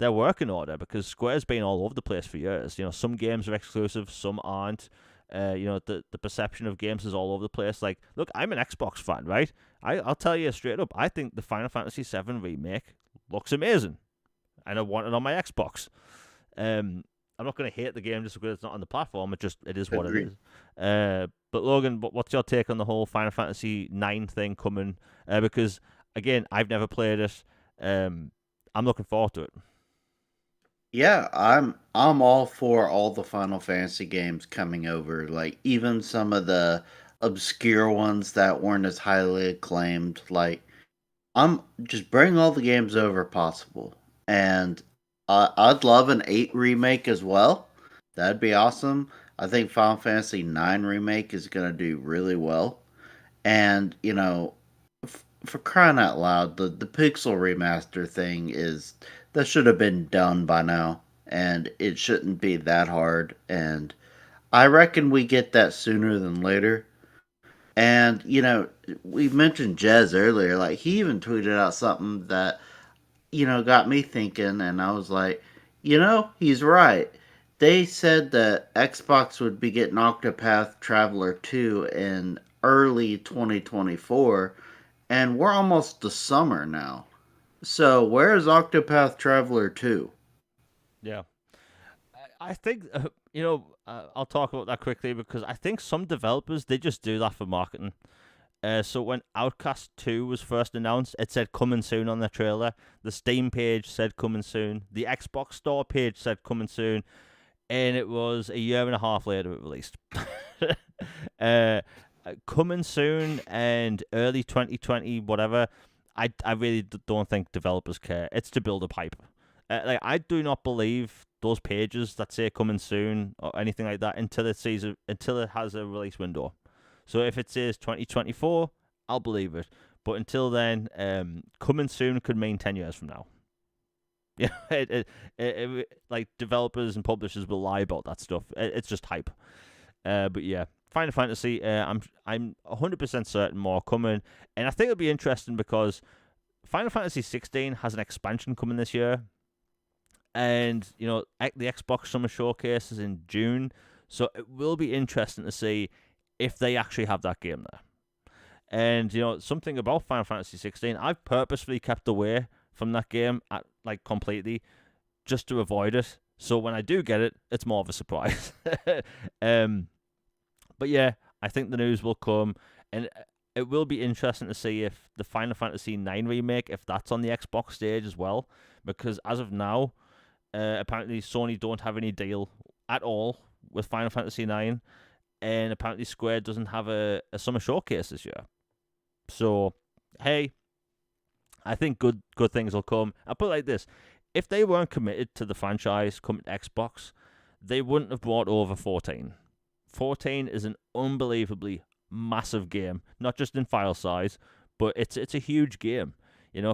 work in order, because Square's been all over the place for years. Some games are exclusive, some aren't. The perception of games is all over the place. Like, look, I'm an Xbox fan, right? I'll tell you straight up, I think the Final Fantasy VII remake looks amazing, and I want it on my Xbox. I'm not going to hate the game just because it's not on the platform. It is what Agreed. it is. But Logan, what's your take on the whole Final Fantasy IX thing coming? Because again, I've never played it. I'm looking forward to it. Yeah, I'm all for all the Final Fantasy games coming over. Like even some of the obscure ones that weren't as highly acclaimed. Like I'm just bring all the games over possible. And I'd love an 8 remake as well. That'd be awesome. I think Final Fantasy 9 remake is going to do really well. And, for crying out loud, the pixel remaster thing is that should have been done by now. And it shouldn't be that hard. And I reckon we get that sooner than later. And, we mentioned Jez earlier. Like, he even tweeted out something that got me thinking, and I was like, he's right. They said that Xbox would be getting Octopath Traveler 2 in early 2024, and we're almost to summer now. So, where is Octopath Traveler 2? Yeah. I think I'll talk about that quickly because I think some developers they just do that for marketing. So when Outcast 2 was first announced, it said coming soon on the trailer. The Steam page said coming soon. The Xbox Store page said coming soon, and it was a year and a half later it released. uh, Coming soon and early 2020, whatever. I really don't think developers care. It's to build up hype. Like I do not believe those pages that say coming soon or anything like that until it has a release window. So if it says 2024, I'll believe it. But until then, coming soon could mean 10 years from now. Yeah, like developers and publishers will lie about that stuff. It's just hype. But yeah, Final Fantasy. I'm 100% certain more coming, and I think it'll be interesting because Final Fantasy 16 has an expansion coming this year, and the Xbox Summer Showcase is in June, so it will be interesting to see if they actually have that game there. And something about Final Fantasy 16, I've purposefully kept away from that game completely just to avoid it. So when I do get it, it's more of a surprise. um, but yeah, I think the news will come, and it will be interesting to see if the Final Fantasy 9 remake, if that's on the Xbox stage as well, because as of now, apparently Sony don't have any deal at all with Final Fantasy 9, and apparently Square doesn't have a summer showcase this year. So, hey, I think good things will come. I'll put it like this: if they weren't committed to the franchise coming to Xbox, they wouldn't have brought over 14. 14 is an unbelievably massive game, not just in file size, but it's a huge game.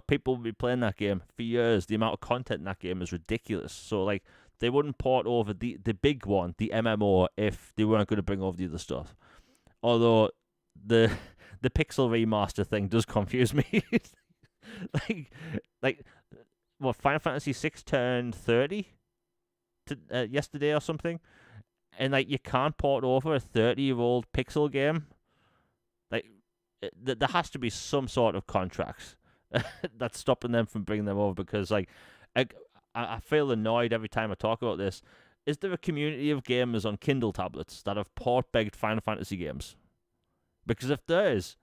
People will be playing that game for years. The amount of content in that game is ridiculous. So like they wouldn't port over the big one, the MMO, if they weren't going to bring over the other stuff. Although the the pixel remaster thing does confuse me. like like what Final Fantasy 6 turned 30 yesterday or something, and like you can't port over a 30-year-old pixel game. Like there has to be some sort of contracts that's stopping them from bringing them over because like I, I feel annoyed every time I talk about this. Is there a community of gamers on Kindle tablets that have port begged Final Fantasy games? Because if there is,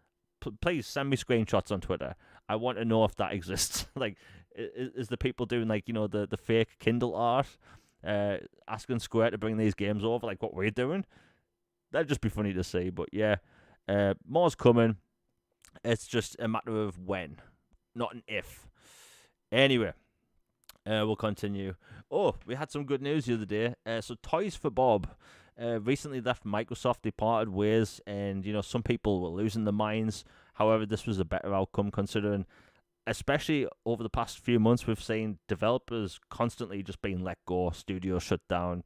please send me screenshots on Twitter. I want to know if that exists. Like, is the people doing like the fake Kindle art, asking Square to bring these games over, like what we're doing? That'd just be funny to see. But yeah, more's coming. It's just a matter of when, not an if. Anyway, we'll continue. Oh, we had some good news the other day. So Toys for Bob recently left Microsoft. They parted ways, and some people were losing their minds. However, this was a better outcome considering, especially over the past few months, we've seen developers constantly just being let go, studios shut down.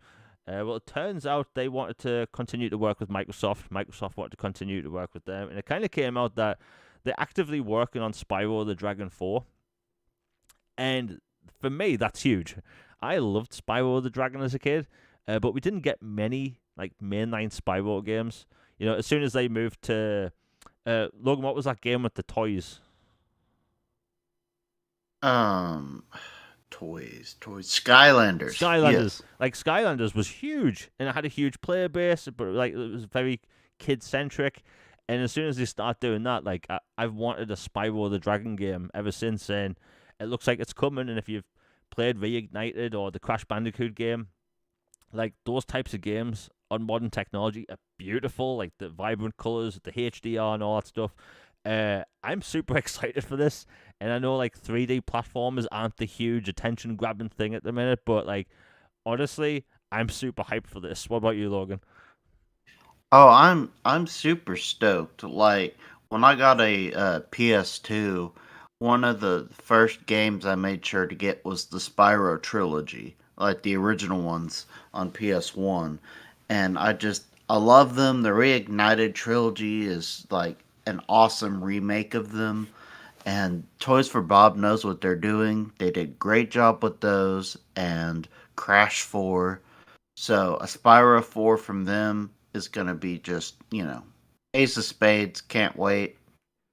Well, it turns out they wanted to continue to work with Microsoft. Microsoft wanted to continue to work with them, and it kind of came out that they're actively working on Spyro the Dragon 4. And for me, that's huge. I loved Spyro the Dragon as a kid, but we didn't get many like mainline Spyro games. As soon as they moved to Logan, what was that game with the toys? Um, toys, Skylanders. Skylanders. Yes. Like Skylanders was huge, and it had a huge player base, but like it was very kid centric. And as soon as they start doing that, like I've wanted a Spyro the Dragon game ever since, and it looks like it's coming. And if you've played Reignited or the Crash Bandicoot game, like those types of games on modern technology are beautiful, like the vibrant colors, the HDR, and all that stuff. I'm super excited for this, and I know like 3D platformers aren't the huge attention grabbing thing at the minute, but like honestly, I'm super hyped for this. What about you, Logan? Oh, I'm super stoked. Like when I got a PS2, one of the first games I made sure to get was the Spyro trilogy, like the original ones on PS1. And I love them. The Reignited trilogy is like an awesome remake of them. And Toys for Bob knows what they're doing. They did a great job with those and Crash 4. So a Spyro 4 from them is going to be just, ace of spades, can't wait.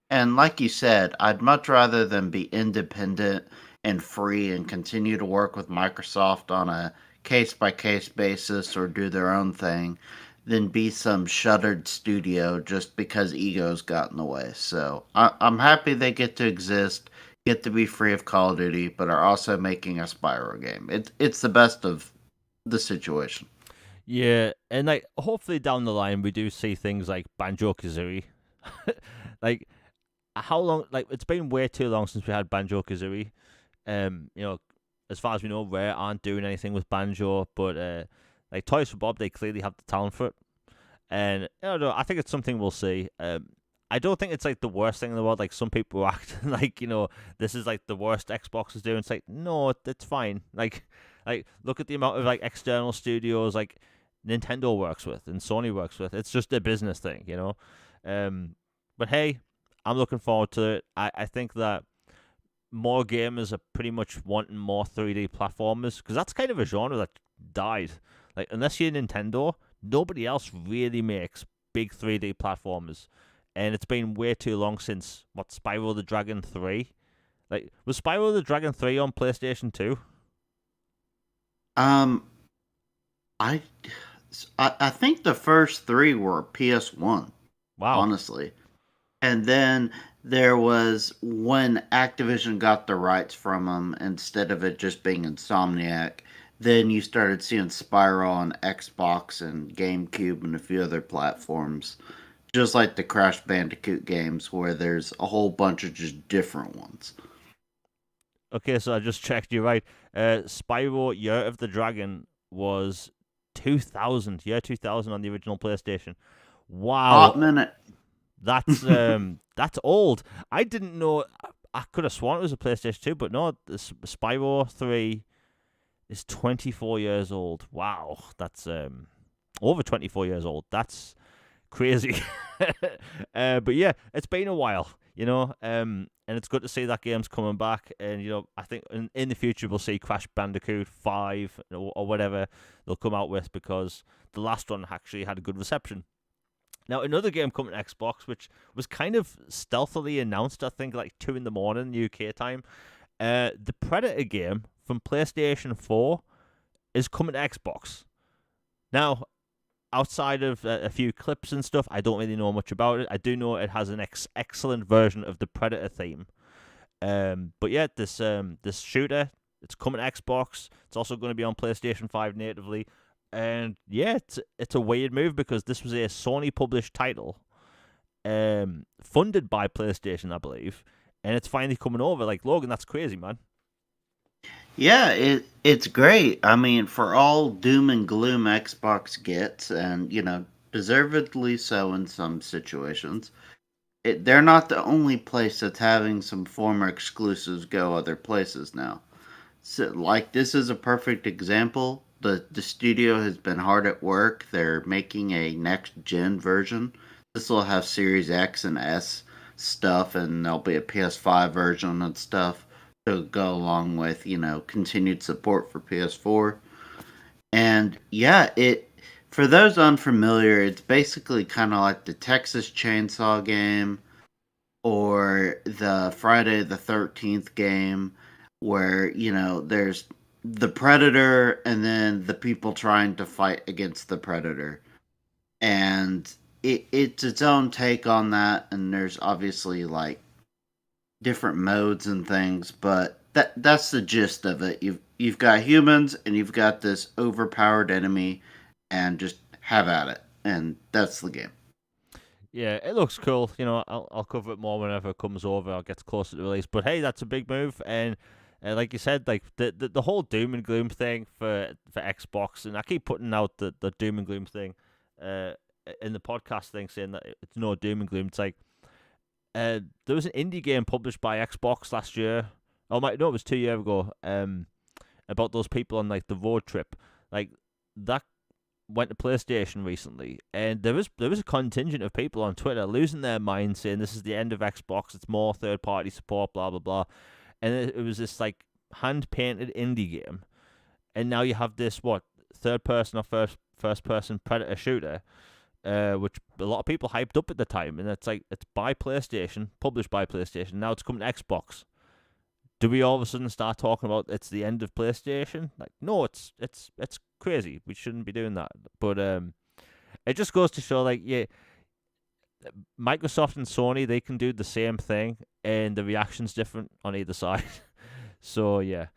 And like you said, I'd much rather them be independent and free and continue to work with Microsoft on a case by case basis or do their own thing than be some shuttered studio just because egos got in the way. So I'm happy they get to exist, get to be free of Call of Duty, but are also making a Spyro game. It's the best of the situation. Yeah, and like hopefully down the line we do see things like Banjo Kazooie. Like how long? Like it's been way too long since we had Banjo Kazooie. You know, as far as we know, Rare aren't doing anything with Banjo, but like Toys for Bob, they clearly have the talent for it, and I think it's something we'll see. I don't think it's like the worst thing in the world. Like some people are acting like this is like the worst Xbox is doing. It's like no, it's fine. Like look at the amount of like external studios like Nintendo works with and Sony works with. It's just a business thing, But hey, I'm looking forward to it. I think that more gamers are pretty much wanting more 3D platformers because that's kind of a genre that died. Like unless you're Nintendo, nobody else really makes big 3D platformers, and it's been way too long since what Spyro the Dragon 3. Like was Spyro the Dragon 3 on PlayStation 2? Um, I, I think the first three were PS1, Wow. honestly. And then there was when Activision got the rights from them, instead of it just being Insomniac, then you started seeing Spyro on Xbox and GameCube and a few other platforms. Just like the Crash Bandicoot games, where there's a whole bunch of just different ones. Okay, so I just checked. You're right. Spyro Year of the Dragon was 2000. Year 2000 on the original PlayStation. Hot Wow, minute. that's old. I didn't know. I could have sworn it was a PlayStation 2, but no. The Spyro 3 is 24 years old. Wow, that's over 24 years old. That's crazy. But yeah, it's been a while, and it's good to see that game's coming back. And I think in the future we'll see Crash Bandicoot 5 or whatever they'll come out with because the last one actually had a good reception. Now, another game coming to Xbox, which was kind of stealthily announced, I think, like 2 in the morning UK time. The Predator game from PlayStation 4 is coming to Xbox. Now, outside of a few clips and stuff, I don't really know much about it. I do know it has an excellent version of the Predator theme. But yeah, this shooter, it's coming to Xbox. It's also going to be on PlayStation 5 natively. And yeah, it's a weird move because this was a Sony published title, funded by PlayStation, I believe, and it's finally coming over. Like Logan, that's crazy, man. Yeah, it's great. I mean, for all doom and gloom Xbox gets, and deservedly so in some situations, they're not the only place that's having some former exclusives go other places now. So, like this is a perfect example. The studio has been hard at work. They're making a next gen version. This will have Series X and S stuff, and there'll be a PS5 version and stuff to go along with continued support for PS4. And yeah, it for those unfamiliar, it's basically kind of like the Texas Chainsaw game or the Friday the 13th game where, there's the predator and then the people trying to fight against the predator. And it's its own take on that, and there's obviously like different modes and things, but that's the gist of it. You've got humans and you've got this overpowered enemy, and just have at it, and that's the game. Yeah, it looks cool. I'll cover it more whenever it comes over or gets closer to release. But hey, that's a big move, and like you said, like the whole doom and gloom thing for Xbox, and I keep putting out the doom and gloom thing, uh, in the podcast thing, saying that it's no doom and gloom. It's like, there was an indie game published by Xbox last year. Oh my, no, it was 2 years ago. About those people on like the road trip, like that went to PlayStation recently, and there was a contingent of people on Twitter losing their minds, saying this is the end of Xbox. It's more third party support, blah blah blah, and it was this like hand painted indie game, and now you have this what third person or first person Predator shooter, which a lot of people hyped up at the time, and it's like it's by PlayStation, published by PlayStation. Now it's coming to Xbox. Do we all of a sudden start talking about it's the end of PlayStation? Like, no, it's crazy. We shouldn't be doing that. But it just goes to show, like, yeah, Microsoft and Sony, they can do the same thing, and the reaction's different on either side. So yeah,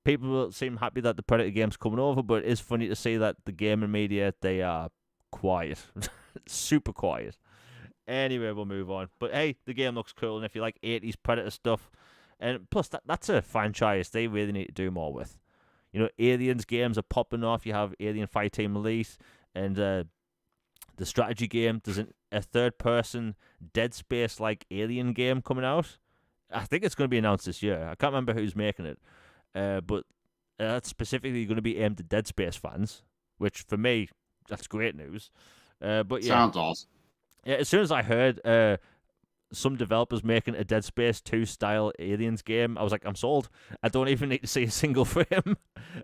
people seem happy that the Predator game's coming over, but it is funny to see that the gaming media, they are quiet, super quiet. Anyway, we'll move on. But hey, the game looks cool, and if you like 80s Predator stuff, and plus that's a franchise they really need to do more with. You know, Aliens games are popping off. You have Alien Fireteam Elite, and the strategy game. There's a third-person Dead Space-like Alien game coming out. I think it's going to be announced this year. I can't remember who's making it, but that's specifically going to be aimed at Dead Space fans, which for me, that's great news. But yeah, Sounds awesome. yeah, as soon as I heard some developers making a Dead Space 2 style Aliens game, I was like, I'm sold. I don't even need to see a single frame.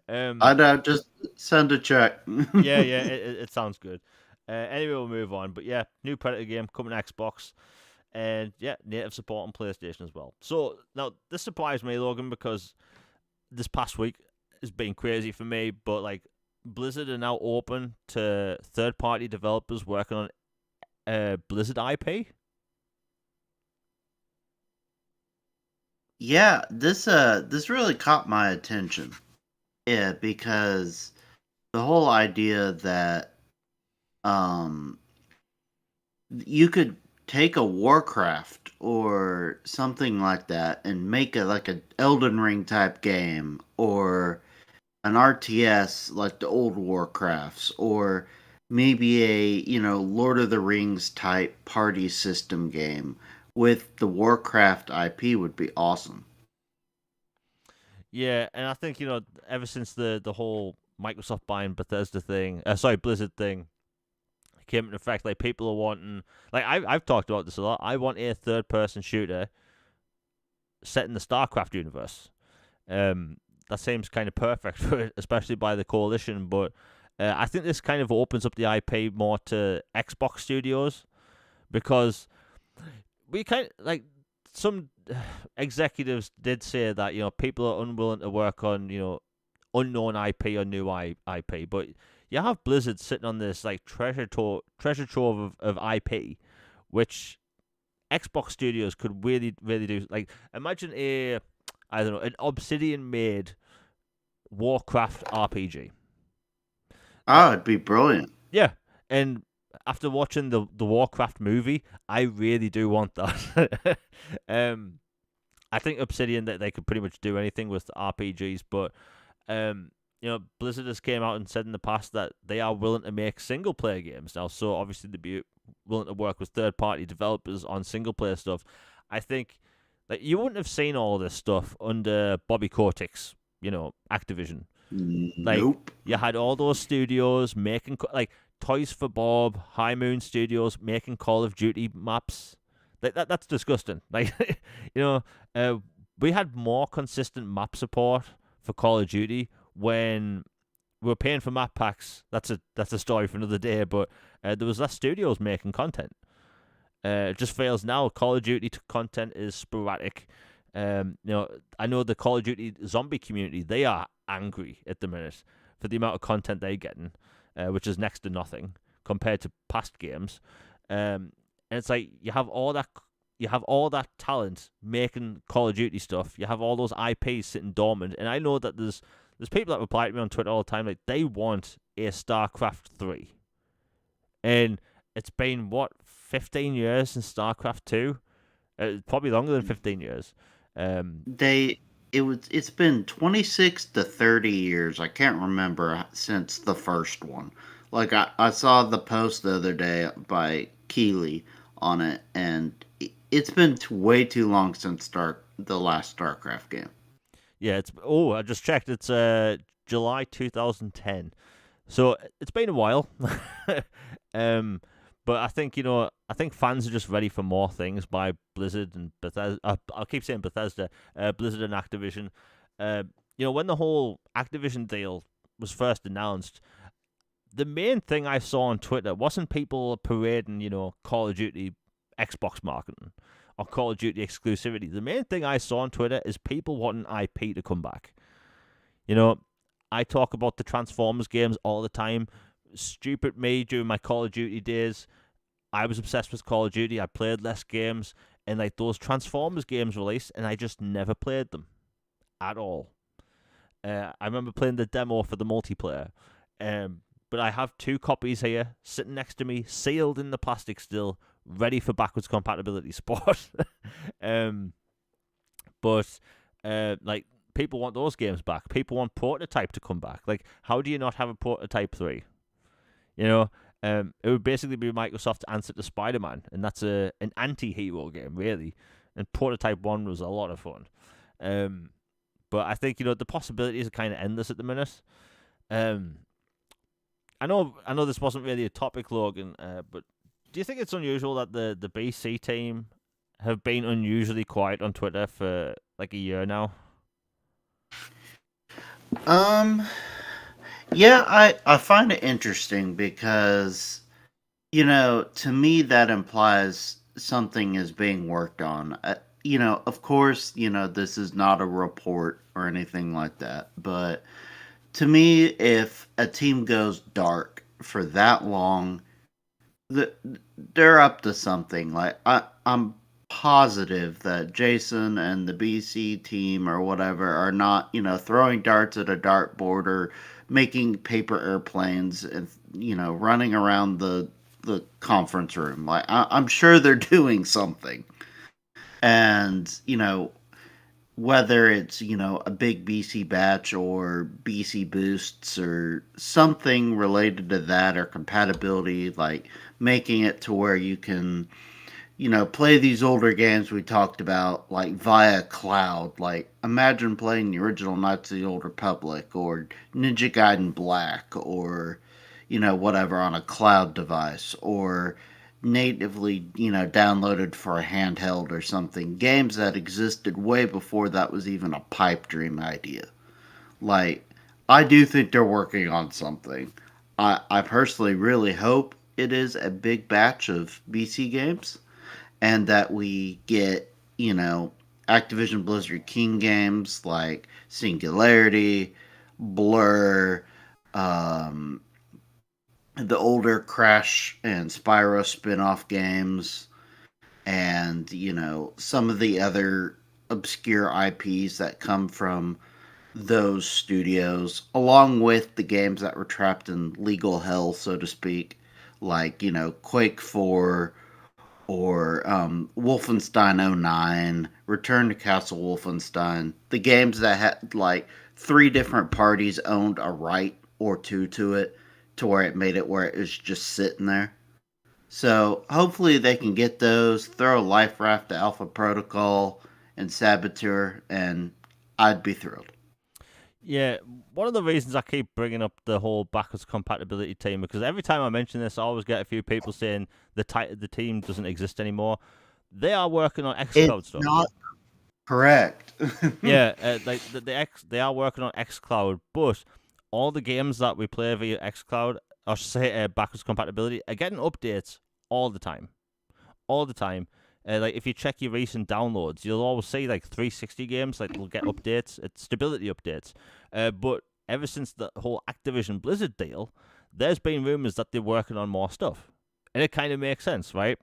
I know, just send a check. yeah, it sounds good. Anyway, we'll move on. But yeah, new Predator game coming to Xbox. And yeah, native support on PlayStation as well. So now, this surprised me, Logan, because this past week has been crazy for me, but like, Blizzard are now open to third-party developers working on Blizzard IP. Yeah, this really caught my attention. Yeah, because the whole idea that you could take a Warcraft or something like that and make it like an Elden Ring type game, or an RTS like the old Warcrafts, or maybe a Lord of the Rings type party system game with the Warcraft IP would be awesome. Yeah, and I think, ever since the whole Microsoft buying Bethesda thing, Blizzard thing came into effect, like, people are wanting, like, I've talked about this a lot. I want a third person shooter set in the StarCraft universe. That seems kind of perfect for it, especially by the Coalition. But I think this kind of opens up the IP more to Xbox studios, because we kind of, like, some executives did say that people are unwilling to work on unknown IP or new IP, but you have Blizzard sitting on this like treasure trove of IP, which Xbox studios could really do. Like, imagine an Obsidian made Warcraft RPG. Oh, it'd be brilliant. Yeah, and after watching the Warcraft movie, I really do want that. I think Obsidian, that they could pretty much do anything with RPGs, but Blizzard has came out and said in the past that they are willing to make single player games now. So obviously they'd be willing to work with third party developers on single player stuff. I think that you wouldn't have seen all of this stuff under Bobby Kotick's, Activision. Like, Nope. you had all those studios making like Toys for Bob, High Moon Studios making Call of Duty maps. That's disgusting. Like, we had more consistent map support for Call of Duty when we were paying for map packs. That's a story for another day. But there was less studios making content. It just fails now. Call of Duty content is sporadic. I know the Call of Duty zombie community, they are angry at the minute for the amount of content they're getting, which is next to nothing compared to past games. And it's like you have all that talent making Call of Duty stuff. You have all those IPs sitting dormant, and I know that there's people that reply to me on Twitter all the time, like, they want a StarCraft 3. And it's been, 15 years since StarCraft 2? Probably longer than 15 years. It's been 26 to 30 years. I can't remember since the first one. Like, I saw the post the other day by Keeley on it, and it's been way too long since the last StarCraft game. Yeah, I just checked. It's July 2010. So it's been a while. But I think fans are just ready for more things by Blizzard and Bethesda. I'll keep saying Bethesda, Blizzard and Activision. When the whole Activision deal was first announced, the main thing I saw on Twitter wasn't people parading, Call of Duty Xbox marketing or Call of Duty exclusivity. The main thing I saw on Twitter is people wanting IP to come back. I talk about the Transformers games all the time. Stupid me during my Call of Duty days. I was obsessed with Call of Duty. I played less games, and like those Transformers games released, and I just never played them at all. I remember playing the demo for the multiplayer, but I have 2 copies here sitting next to me, sealed in the plastic still, ready for backwards compatibility support. But like people want those games back. People want Prototype to come back. Like, how do you not have a Prototype 3? It would basically be Microsoft's answer to Spider-Man, and that's an anti-hero game, really. And Prototype 1 was a lot of fun. But I think, the possibilities are kind of endless at the minute. I know this wasn't really a topic, Logan, but do you think it's unusual that the BC team have been unusually quiet on Twitter for like a year now? Yeah, I find it interesting because, to me that implies something is being worked on. Of course, this is not a report or anything like that, but to me, if a team goes dark for that long, they're up to something. Like I'm positive that Jason and the BC team or whatever are not, throwing darts at a dartboard or making paper airplanes and running around the conference room. Like I'm sure they're doing something, and whether it's a big BC batch or BC boosts or something related to that or compatibility, like making it to where you can play these older games we talked about like via cloud. Like imagine playing the original Knights of the Old Republic or Ninja Gaiden Black or whatever on a cloud device or natively downloaded for a handheld or something. Games that existed way before that was even a pipe dream idea. Like I do think they're working on something. I personally really hope it is a big batch of BC games and that we get, Activision Blizzard King games like Singularity, Blur, um, the older Crash and Spyro spin off games, and, some of the other obscure IPs that come from those studios, along with the games that were trapped in legal hell, so to speak, like, Quake 4 or Wolfenstein '09, Return to Castle Wolfenstein, the games that had like 3 different parties owned a right or two to it, to where it made it where it was just sitting there. So hopefully they can get those, throw a life raft to Alpha Protocol and Saboteur, and I'd be thrilled. Yeah, one of the reasons I keep bringing up the whole backwards compatibility team, because every time I mention this, I always get a few people saying the team doesn't exist anymore. They are working on xCloud It's stuff. not correct. Yeah, like they are working on xCloud, but all the games that we play via xCloud, or say backwards compatibility, are getting updates all the time, all the time. Like if you check your recent downloads, you'll always see like 360 games like will get updates, stability updates. But ever since the whole Activision Blizzard deal, there's been rumors that they're working on more stuff, and it kind of makes sense, right?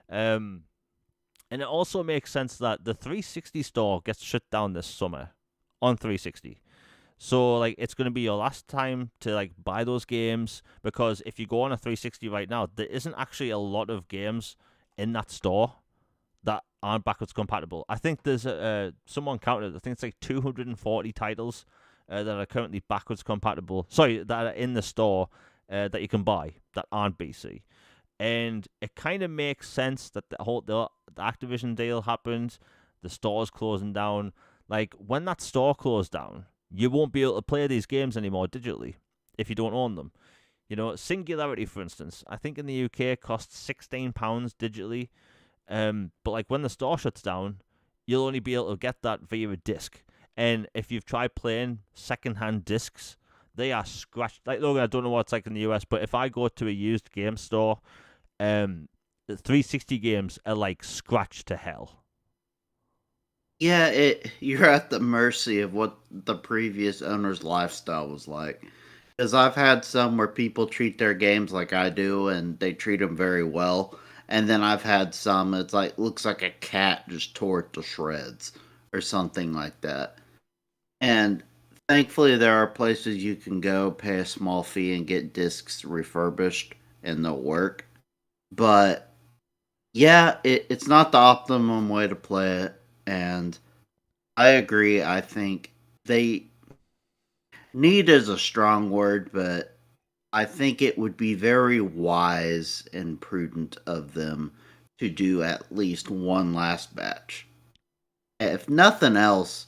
And it also makes sense that the 360 store gets shut down this summer on 360. So like it's going to be your last time to like buy those games, because if you go on a 360 right now, there isn't actually a lot of games in that store that aren't backwards compatible. I think there's someone counted. I think it's like 240 titles that are currently backwards compatible. Sorry, that are in the store that you can buy that aren't BC. And it kind of makes sense that the Activision deal happened. The store's closing down. Like when that store closed down, you won't be able to play these games anymore digitally if you don't own them. Singularity, for instance, I think in the UK costs £16 digitally. But like when the store shuts down, you'll only be able to get that via a disc. And if you've tried playing secondhand discs, they are scratched. Like, Logan, I don't know what it's like in the US, but if I go to a used game store, the 360 games are like scratched to hell. Yeah, you're at the mercy of what the previous owner's lifestyle was like. Because I've had some where people treat their games like I do, and they treat them very well. And then I've had some it's like looks like a cat just tore it to shreds or something like that. And thankfully, there are places you can go, pay a small fee, and get discs refurbished, and they'll work. But yeah, it's not the optimum way to play it, and I agree. I think they need is a strong word, but I think it would be very wise and prudent of them to do at least one last batch. If nothing else,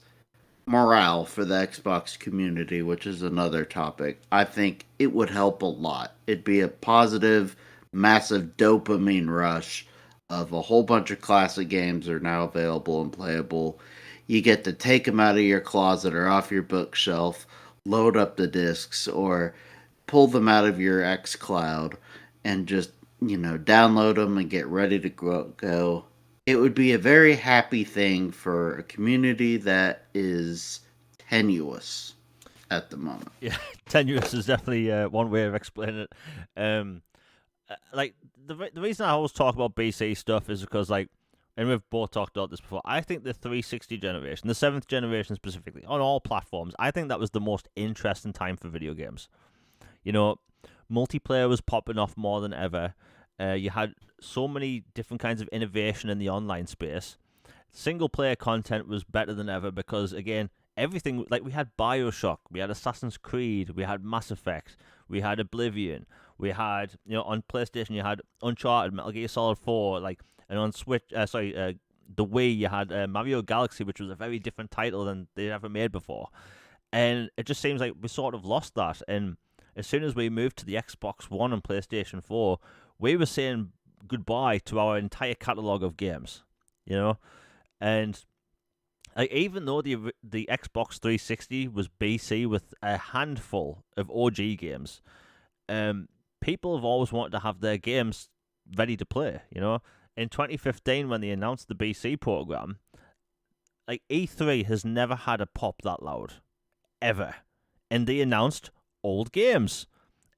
morale for the Xbox community, which is another topic, I think it would help a lot. It'd be a positive, massive dopamine rush of a whole bunch of classic games are now available and playable. You get to take them out of your closet or off your bookshelf, load up the discs, or pull them out of your X Cloud and just, download them and get ready to go. It would be a very happy thing for a community that is tenuous at the moment. Yeah, tenuous is definitely one way of explaining it. Like the reason I always talk about BC stuff is because, like, and we've both talked about this before. I think the 360 generation, the 7th generation specifically, on all platforms, I think that was the most interesting time for video games. You know, multiplayer was popping off more than ever. You had so many different kinds of innovation in the online space. Single player content was better than ever because, again, everything, like, we had Bioshock, we had Assassin's Creed, we had Mass Effect, we had Oblivion, we had, on PlayStation you had Uncharted, Metal Gear Solid 4, like, and on Switch, the Wii, you had Mario Galaxy, which was a very different title than they'd ever made before. And it just seems like we sort of lost that. And as soon as we moved to the Xbox One and PlayStation 4, we were saying goodbye to our entire catalogue of games, And like, even though the Xbox 360 was BC with a handful of OG games, people have always wanted to have their games ready to play, In 2015, when they announced the BC program, like, E3 has never had a pop that loud, ever. And they announced old games.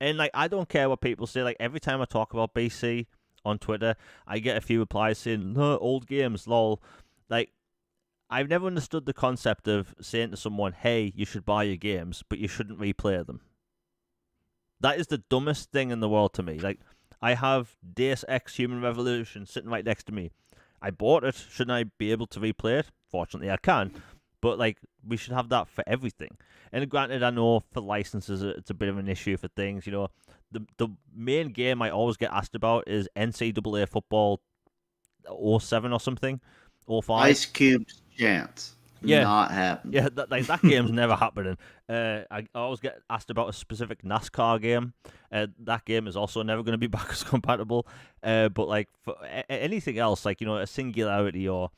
And, like, I don't care what people say. Like, every time I talk about BC on Twitter, I get a few replies saying, no, old games, lol. Like, I've never understood the concept of saying to someone, hey, you should buy your games, but you shouldn't replay them. That is the dumbest thing in the world to me. Like, I have Deus Ex Human Revolution sitting right next to me. I bought it. Shouldn't I be able to replay it? Fortunately, I can. But, like, we should have that for everything. And granted, I know for licenses, it's a bit of an issue for things. The main game I always get asked about is NCAA football 07 or something, 05. Ice Cube's chance. Yeah. Not happening. Yeah, that game's never happening. I always get asked about a specific NASCAR game. That game is also never going to be backwards compatible. But, like, for anything else, like, a Singularity, or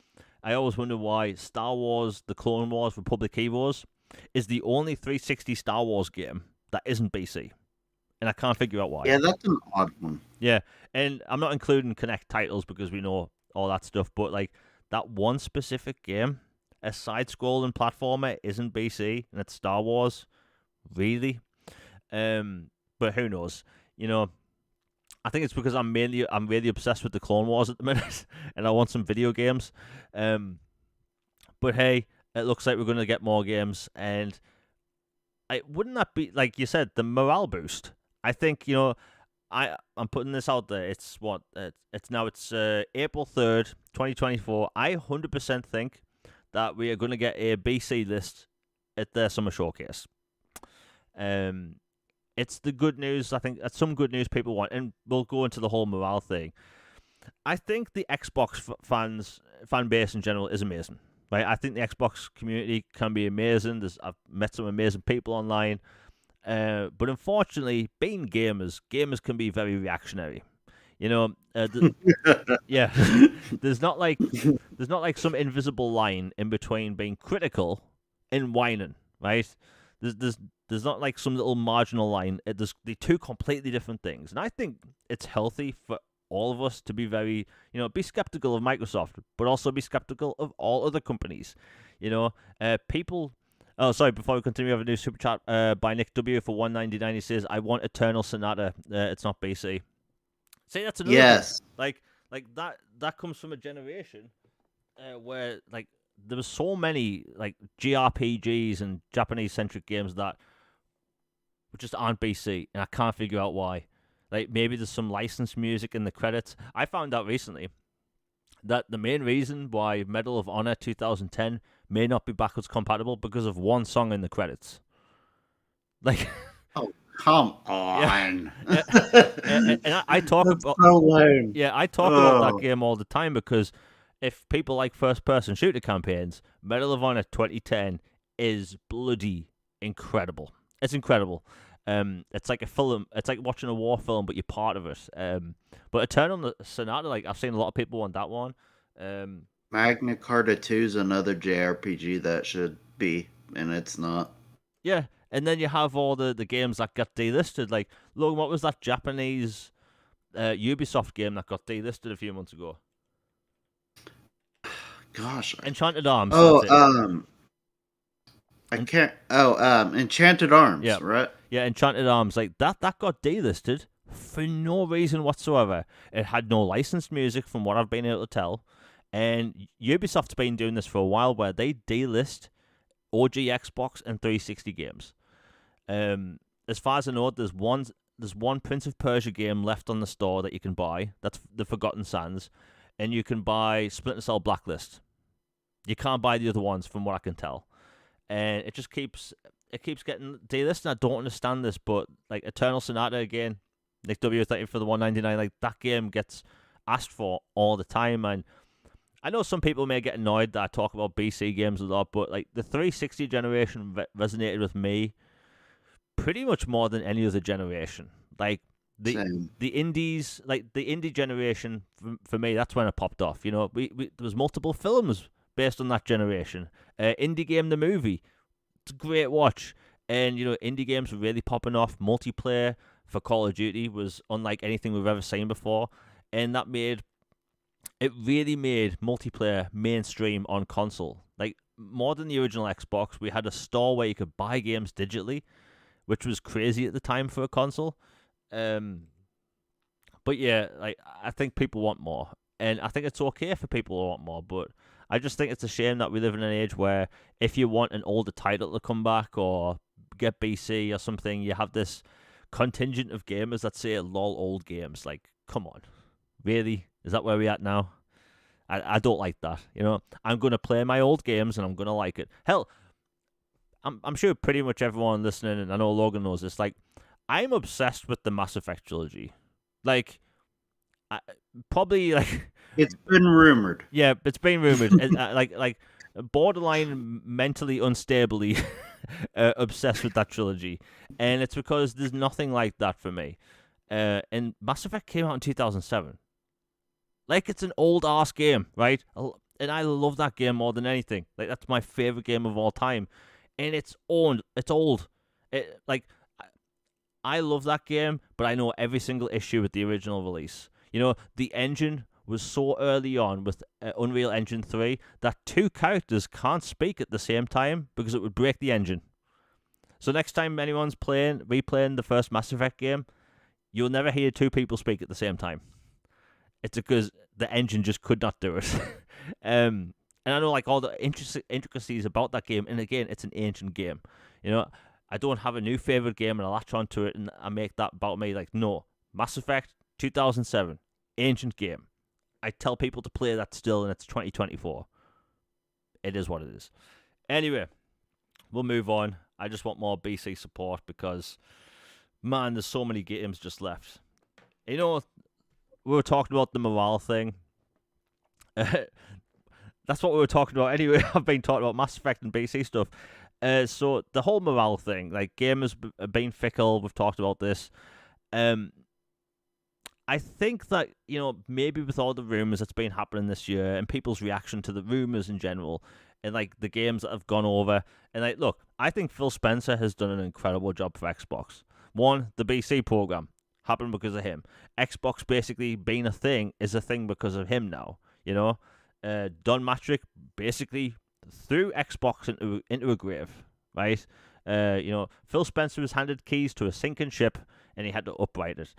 I always wonder why Star Wars, The Clone Wars, Republic Heroes is the only 360 Star Wars game that isn't BC. And I can't figure out why. Yeah, that's an odd one. Yeah, and I'm not including Connect titles because we know all that stuff, but, like, that one specific game, a side-scrolling platformer, isn't BC, and it's Star Wars. Really? But who knows? I think it's because I'm really obsessed with the Clone Wars at the minute, and I want some video games. But hey, it looks like we're going to get more games, and wouldn't that be, like you said, the morale boost? I think, I'm putting this out there. It's what? It's April 3rd, 2024. I 100% think that we are going to get a BC list at their summer showcase. It's the good news. I think that's some good news people want, and we'll go into the whole morale thing. I think the Xbox fan base in general is amazing. Right? I think the Xbox community can be amazing. I've met some amazing people online. But unfortunately, being gamers can be very reactionary. Yeah, there's not like some invisible line in between being critical and whining, right? there's not like some little marginal line. They're two completely different things, and I think it's healthy for all of us to be very, be skeptical of Microsoft, but also be skeptical of all other companies. People. Oh, sorry. Before we continue, we have a new super chat by Nick W for $1.99. He says, "I want Eternal Sonata. It's not BC." See, that's another Yes. thing. Like that comes from a generation where like there were so many like JRPGs and Japanese centric games that just aren't BC, and I can't figure out why. Like maybe there's some licensed music in the credits. I found out recently that the main reason why Medal of Honor 2010 may not be backwards compatible because of one song in the credits. Like, oh come on! Yeah. And I talk That's about so lame. I talk about that game all the time because if people like first-person shooter campaigns, Medal of Honor 2010 is bloody incredible. It's incredible. It's like a film. It's like watching a war film, but you're part of it. But Eternal Sonata, like I've seen a lot of people want that one. Magna Carta 2 is another JRPG that should be, and it's not. Yeah, and then you have all the games that got delisted. Like, Logan, what was that Japanese Ubisoft game that got delisted a few months ago? Gosh. Enchanted Arms. Oh, I can't. Oh, Enchanted Arms. Yeah, right. Yeah, Enchanted Arms. Like that got delisted for no reason whatsoever. It had no licensed music, from what I've been able to tell. And Ubisoft's been doing this for a while, where they delist OG Xbox and 360 games. As far as I know, there's one Prince of Persia game left on the store that you can buy. That's the Forgotten Sands, and you can buy Splinter Cell Blacklist. You can't buy the other ones, from what I can tell. And it just keeps getting delisted. I don't understand this, but like Eternal Sonata again, Nick W, thank you for the $1.99. Like that game gets asked for all the time, and I know some people may get annoyed that I talk about BC games a lot, but like the 360 generation resonated with me pretty much more than any other generation. Like the indies, like the indie generation for me, that's when it popped off. We there was multiple films based on that generation. Indie Game the movie, it's a great watch, and indie games were really popping off. Multiplayer for Call of Duty was unlike anything we've ever seen before, and that really made multiplayer mainstream on console. Like more than the original Xbox, we had a store where you could buy games digitally, which was crazy at the time for a console. But yeah, like I think people want more, and I think it's okay for people to want more, but I just think it's a shame that we live in an age where if you want an older title to come back or get BC or something, you have this contingent of gamers that say lol old games. Like, come on. Really? Is that where we're at now? I don't like that. I'm going to play my old games and I'm going to like it. Hell, I'm sure pretty much everyone listening, and I know Logan knows this, like, I'm obsessed with the Mass Effect trilogy. Like, probably, like... It's been rumored. Yeah, it's been rumored. like borderline mentally unstably obsessed with that trilogy. And it's because there's nothing like that for me. And Mass Effect came out in 2007. Like, it's an old-ass game, right? And I love that game more than anything. Like, that's my favorite game of all time. And it's old. I love that game, but I know every single issue with the original release. The engine was so early on with Unreal Engine 3 that two characters can't speak at the same time because it would break the engine. So next time anyone's replaying the first Mass Effect game, you'll never hear two people speak at the same time. It's because the engine just could not do it. And I know like all the intricacies about that game, and again, it's an ancient game. I don't have a new favorite game and I latch onto it and I make that about me. Like, no, Mass Effect 2007, ancient game. I tell people to play that still, and it's 2024. It is what it is. Anyway, we'll move on. I just want more BC support because, man, there's so many games just left. We were talking about the morale thing. That's what we were talking about anyway. I've been talking about Mass Effect and BC stuff. So the whole morale thing, like gamers being fickle, we've talked about this. I think that, maybe with all the rumors that's been happening this year and people's reaction to the rumors in general, and like the games that have gone over. And like, look, I think Phil Spencer has done an incredible job for Xbox. One, the BC program happened because of him. Xbox basically being a thing is a thing because of him now. You know, Don Matrick basically threw Xbox into a grave, right? Phil Spencer was handed keys to a sinking ship, and he had to upright it.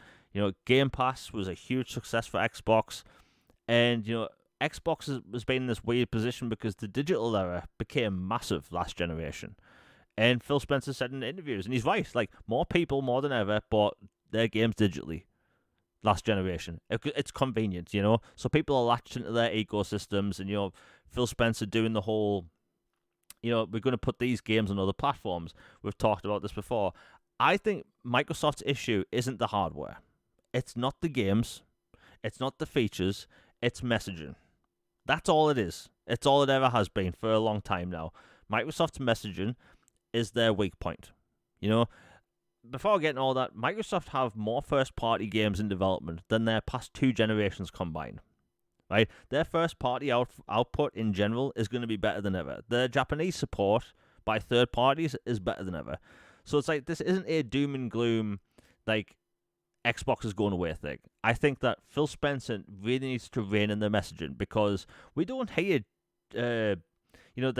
Game Pass was a huge success for Xbox, and Xbox has been in this weird position because the digital era became massive last generation. And Phil Spencer said in interviews, and he's right, like more people more than ever bought their games digitally last generation. It's convenient, so people are latched into their ecosystems, and Phil Spencer doing the whole, we're going to put these games on other platforms. We've talked about this before. I think Microsoft's issue isn't the hardware. It's not the games. It's not the features. It's messaging. That's all it is. It's all it ever has been for a long time now. Microsoft's messaging is their weak point. Before getting all that, Microsoft have more first-party games in development than their past 2 generations combined. Right? Their first-party output in general is going to be better than ever. Their Japanese support by third parties is better than ever. So it's like, this isn't a doom and gloom, like, Xbox is going away thing. I think that Phil Spencer really needs to rein in the messaging, because we don't hear, the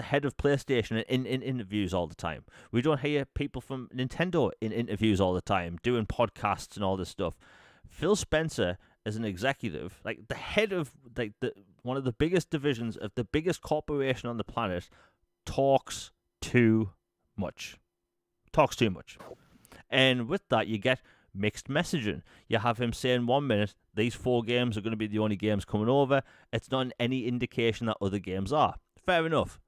head of PlayStation in interviews all the time. We don't hear people from Nintendo in interviews all the time, doing podcasts and all this stuff. Phil Spencer, as an executive, like the head of like one of the biggest divisions of the biggest corporation on the planet, talks too much. And with that, you get mixed messaging. You have him saying 1 minute, these 4 games are going to be the only games coming over. It's not any indication that other games are. Fair enough.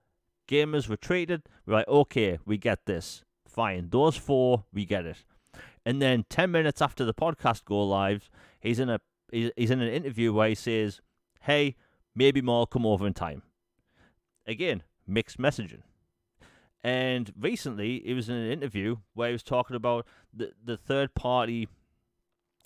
Gamers retreated. We're like, okay, we get this. Fine. Those 4, we get it. And then 10 minutes after the podcast go live, he's in an interview where he says, hey, maybe more come over in time. Again, mixed messaging. And recently, he was in an interview where he was talking about the third party.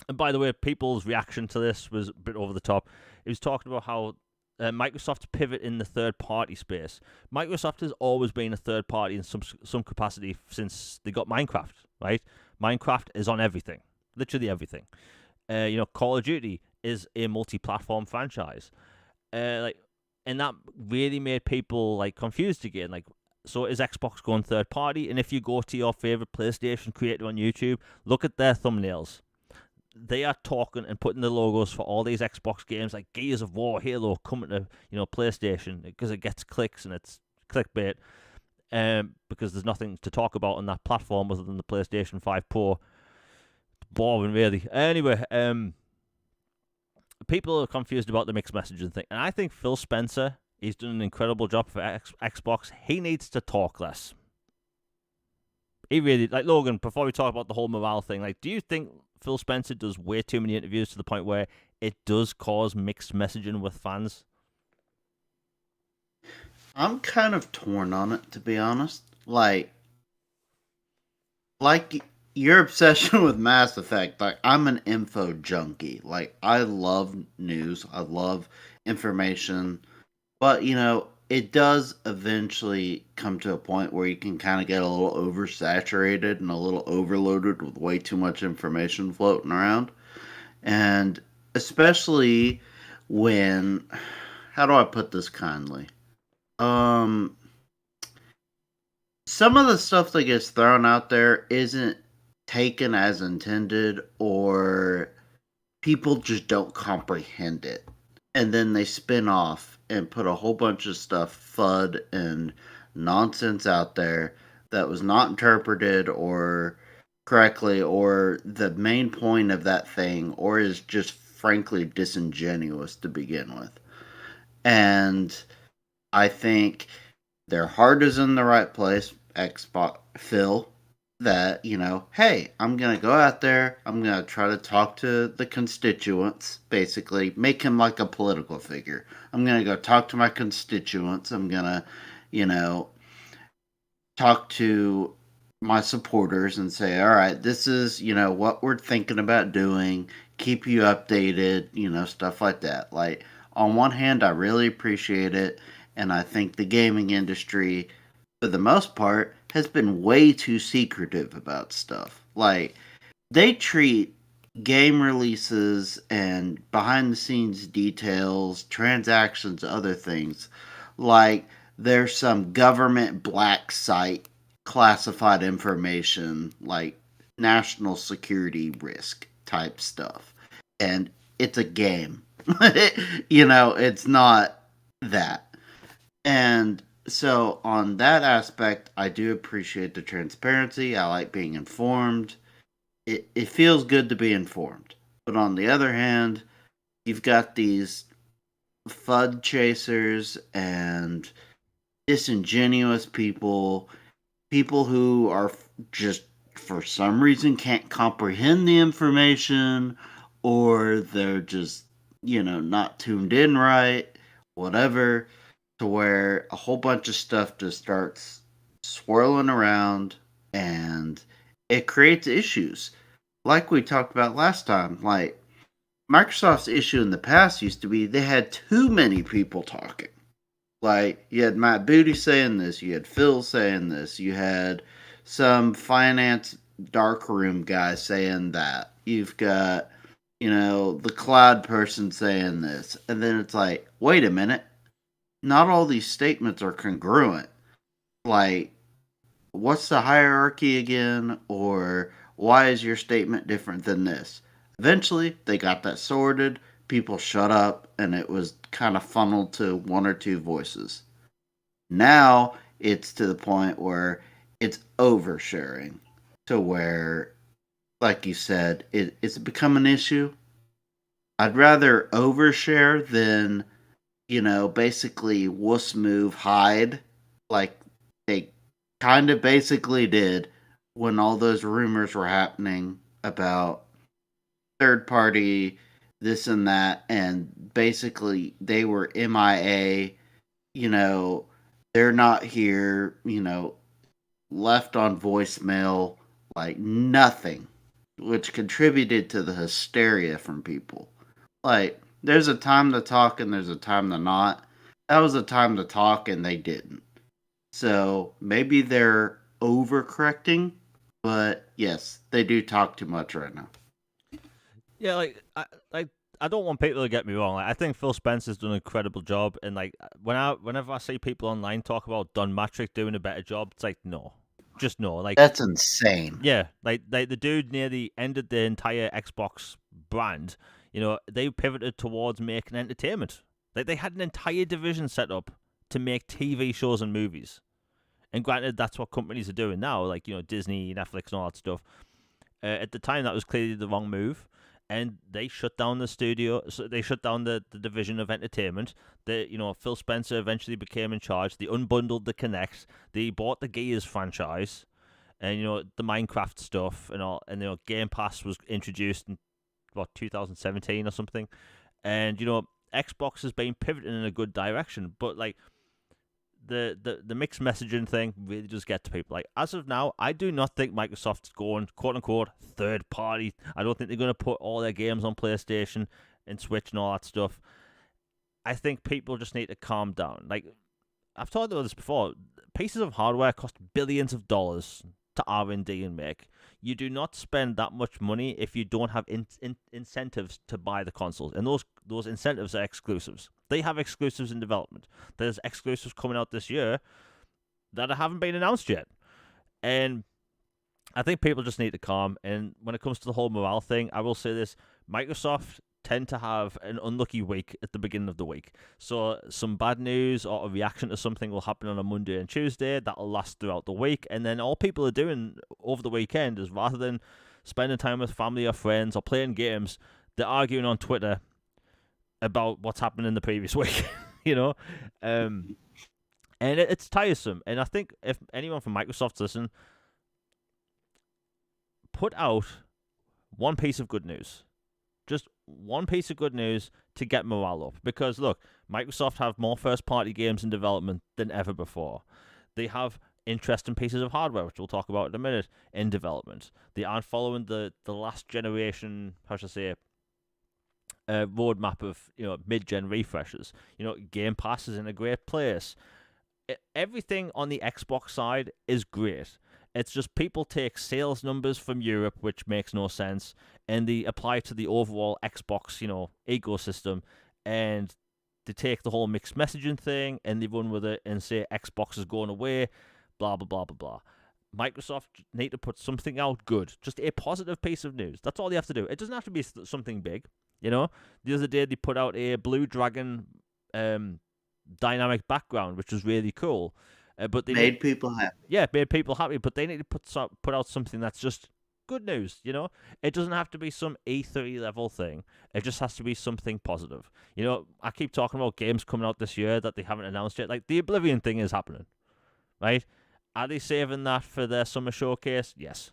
And by the way, people's reaction to this was a bit over the top. He was talking about how Microsoft's pivot in the third party space. Microsoft has always been a third party in some capacity since they got Minecraft, right? Minecraft is on everything, literally everything. Call of Duty is a multi-platform franchise, and that really made people like confused again. Like, so is Xbox going third party? And if you go to your favorite PlayStation creator on YouTube, look at their thumbnails. They are talking and putting the logos for all these Xbox games like Gears of War, Halo coming to PlayStation, because it gets clicks and it's clickbait. Because there's nothing to talk about on that platform other than the PlayStation 5 Pro. Boring, really. Anyway, people are confused about the mixed messaging thing, and I think Phil Spencer, he's done an incredible job for Xbox. He needs to talk less. He really, like, Logan, before we talk about the whole morale thing, like, do you think Phil Spencer does way too many interviews to the point where it does cause mixed messaging with fans? I'm kind of torn on it, to be honest. Like your obsession with Mass Effect, like, I'm an info junkie. Like, I love news, I love information, but it does eventually come to a point where you can kind of get a little oversaturated and a little overloaded with way too much information floating around. And especially when, how do I put this kindly? Some of the stuff that gets thrown out there isn't taken as intended, or people just don't comprehend it. And then they spin off and put a whole bunch of stuff, FUD and nonsense out there that was not interpreted or correctly, or the main point of that thing, or is just frankly disingenuous to begin with. And I think their heart is in the right place, Xbox Phil, that, hey, I'm going to go out there, I'm going to try to talk to the constituents, basically, make him like a political figure. I'm going to go talk to my constituents, I'm going to, talk to my supporters and say, all right, this is, what we're thinking about doing, keep you updated, stuff like that. Like, on one hand, I really appreciate it, And I think the gaming industry, for the most part, has been way too secretive about stuff. Like, they treat game releases and behind the scenes details, transactions, other things like there's some government black site classified information like national security risk type stuff. And it's a game. It's not that. And so, on that aspect, I do appreciate the transparency. I like being informed. It feels good to be informed. But on the other hand, you've got these FUD chasers and disingenuous people, people who are just for some reason can't comprehend the information, or they're just, not tuned in right, whatever, to where a whole bunch of stuff just starts swirling around and it creates issues. Like we talked about last time, like Microsoft's issue in the past used to be they had too many people talking. Like, you had Matt Booty saying this, you had Phil saying this, you had some finance darkroom guy saying that. You've got, the cloud person saying this. And then it's like, wait a minute, not all these statements are congruent. Like, what's the hierarchy again? Or why is your statement different than this? Eventually, they got that sorted. People shut up, and it was kind of funneled to one or two voices. Now it's to the point where it's oversharing, to where, like you said, it's become an issue. I'd rather overshare than, basically wuss move hide, like they kind of basically did when all those rumors were happening about third party, this and that, and basically they were MIA, you know, they're not here, left on voicemail, like nothing, which contributed to the hysteria from people. Like, there's a time to talk and there's a time to not. That was a time to talk and they didn't. So maybe they're overcorrecting, but yes, they do talk too much right now. Yeah, I don't want people to get me wrong. Like, I think Phil Spencer's done an incredible job, and like whenever I see people online talk about Don Matrick doing a better job, it's like no, just no. Like, That's insane. yeah, like the dude nearly ended the entire Xbox brand. They pivoted towards making entertainment. Like, they had an entire division set up to make TV shows and movies. And granted, that's what companies are doing now, like Disney, Netflix, and all that stuff. At the time, that was clearly the wrong move, and they shut down the studio. So they shut down the division of entertainment. Phil Spencer eventually became in charge. They unbundled the Kinect. They bought the Gears franchise, and the Minecraft stuff and all. And Game Pass was introduced in 2017 or something. And Xbox has been pivoting in a good direction, but like the mixed messaging thing really does get to people. Like, as of now, I do not think Microsoft's going quote unquote third party. I don't think they're going to put all their games on PlayStation and Switch and all that stuff. I think people just need to calm down. Like, I've talked about this before. Pieces of hardware cost billions of dollars to R&D and make. You do not spend that much money if you don't have incentives to buy the consoles, and those incentives are exclusives. They have exclusives in development. There's exclusives coming out this year that haven't been announced yet, and I think people just need to calm. And when it comes to the whole morale thing, I will say this: Microsoft tend to have an unlucky week at the beginning of the week. So some bad news or a reaction to something will happen on a Monday and Tuesday. That'll last throughout the week. And then all people are doing over the weekend is, rather than spending time with family or friends or playing games, they're arguing on Twitter about what's happened in the previous week. And it's tiresome. And I think if anyone from Microsoft's listening, put out one piece of good news. Just one piece of good news to get morale up. Because, look, Microsoft have more first-party games in development than ever before. They have interesting pieces of hardware, which we'll talk about in a minute, in development. They aren't following the last generation, how should I say, roadmap of mid-gen refreshes. Game Pass is in a great place. Everything on the Xbox side is great. It's just people take sales numbers from Europe, which makes no sense, and they apply to the overall Xbox, ecosystem, and they take the whole mixed messaging thing and they run with it and say Xbox is going away, blah blah blah blah blah. Microsoft need to put something out good, just a positive piece of news. That's all they have to do. It doesn't have to be something big. The other day they put out a Blue Dragon dynamic background, which was really cool. But they Made people happy. Yeah, made people happy. But they need to put out something that's just good news. It doesn't have to be some E3 level thing. It just has to be something positive. I keep talking about games coming out this year that they haven't announced yet. Like the Oblivion thing is happening, right? Are they saving that for their summer showcase? Yes,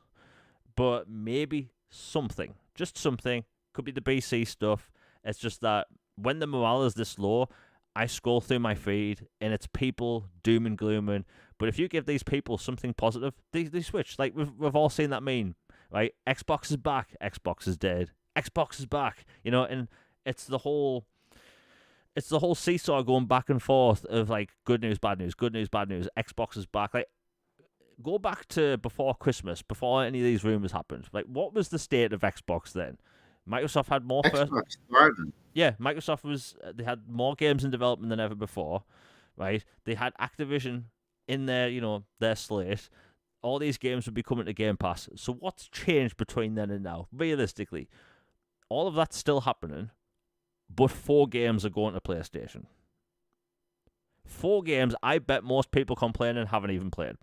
but maybe something, just something. Could be the BC stuff. It's just that when the morale is this low, I scroll through my feed and it's people doom and glooming. But if you give these people something positive, they switch. Like we've all seen that meme, right? Xbox is back. Xbox is dead. Xbox is back. And it's the whole seesaw going back and forth of like good news, bad news, good news, bad news. Xbox is back. Like go back to before Christmas, before any of these rumors happened. Like what was the state of Xbox then? Microsoft had more Xbox thriving. Yeah, Microsoft they had more games in development than ever before, right? They had Activision in their slate. All these games would be coming to Game Pass. So what's changed between then and now? Realistically, all of that's still happening, but 4 games are going to PlayStation. 4 games I bet most people complaining haven't even played.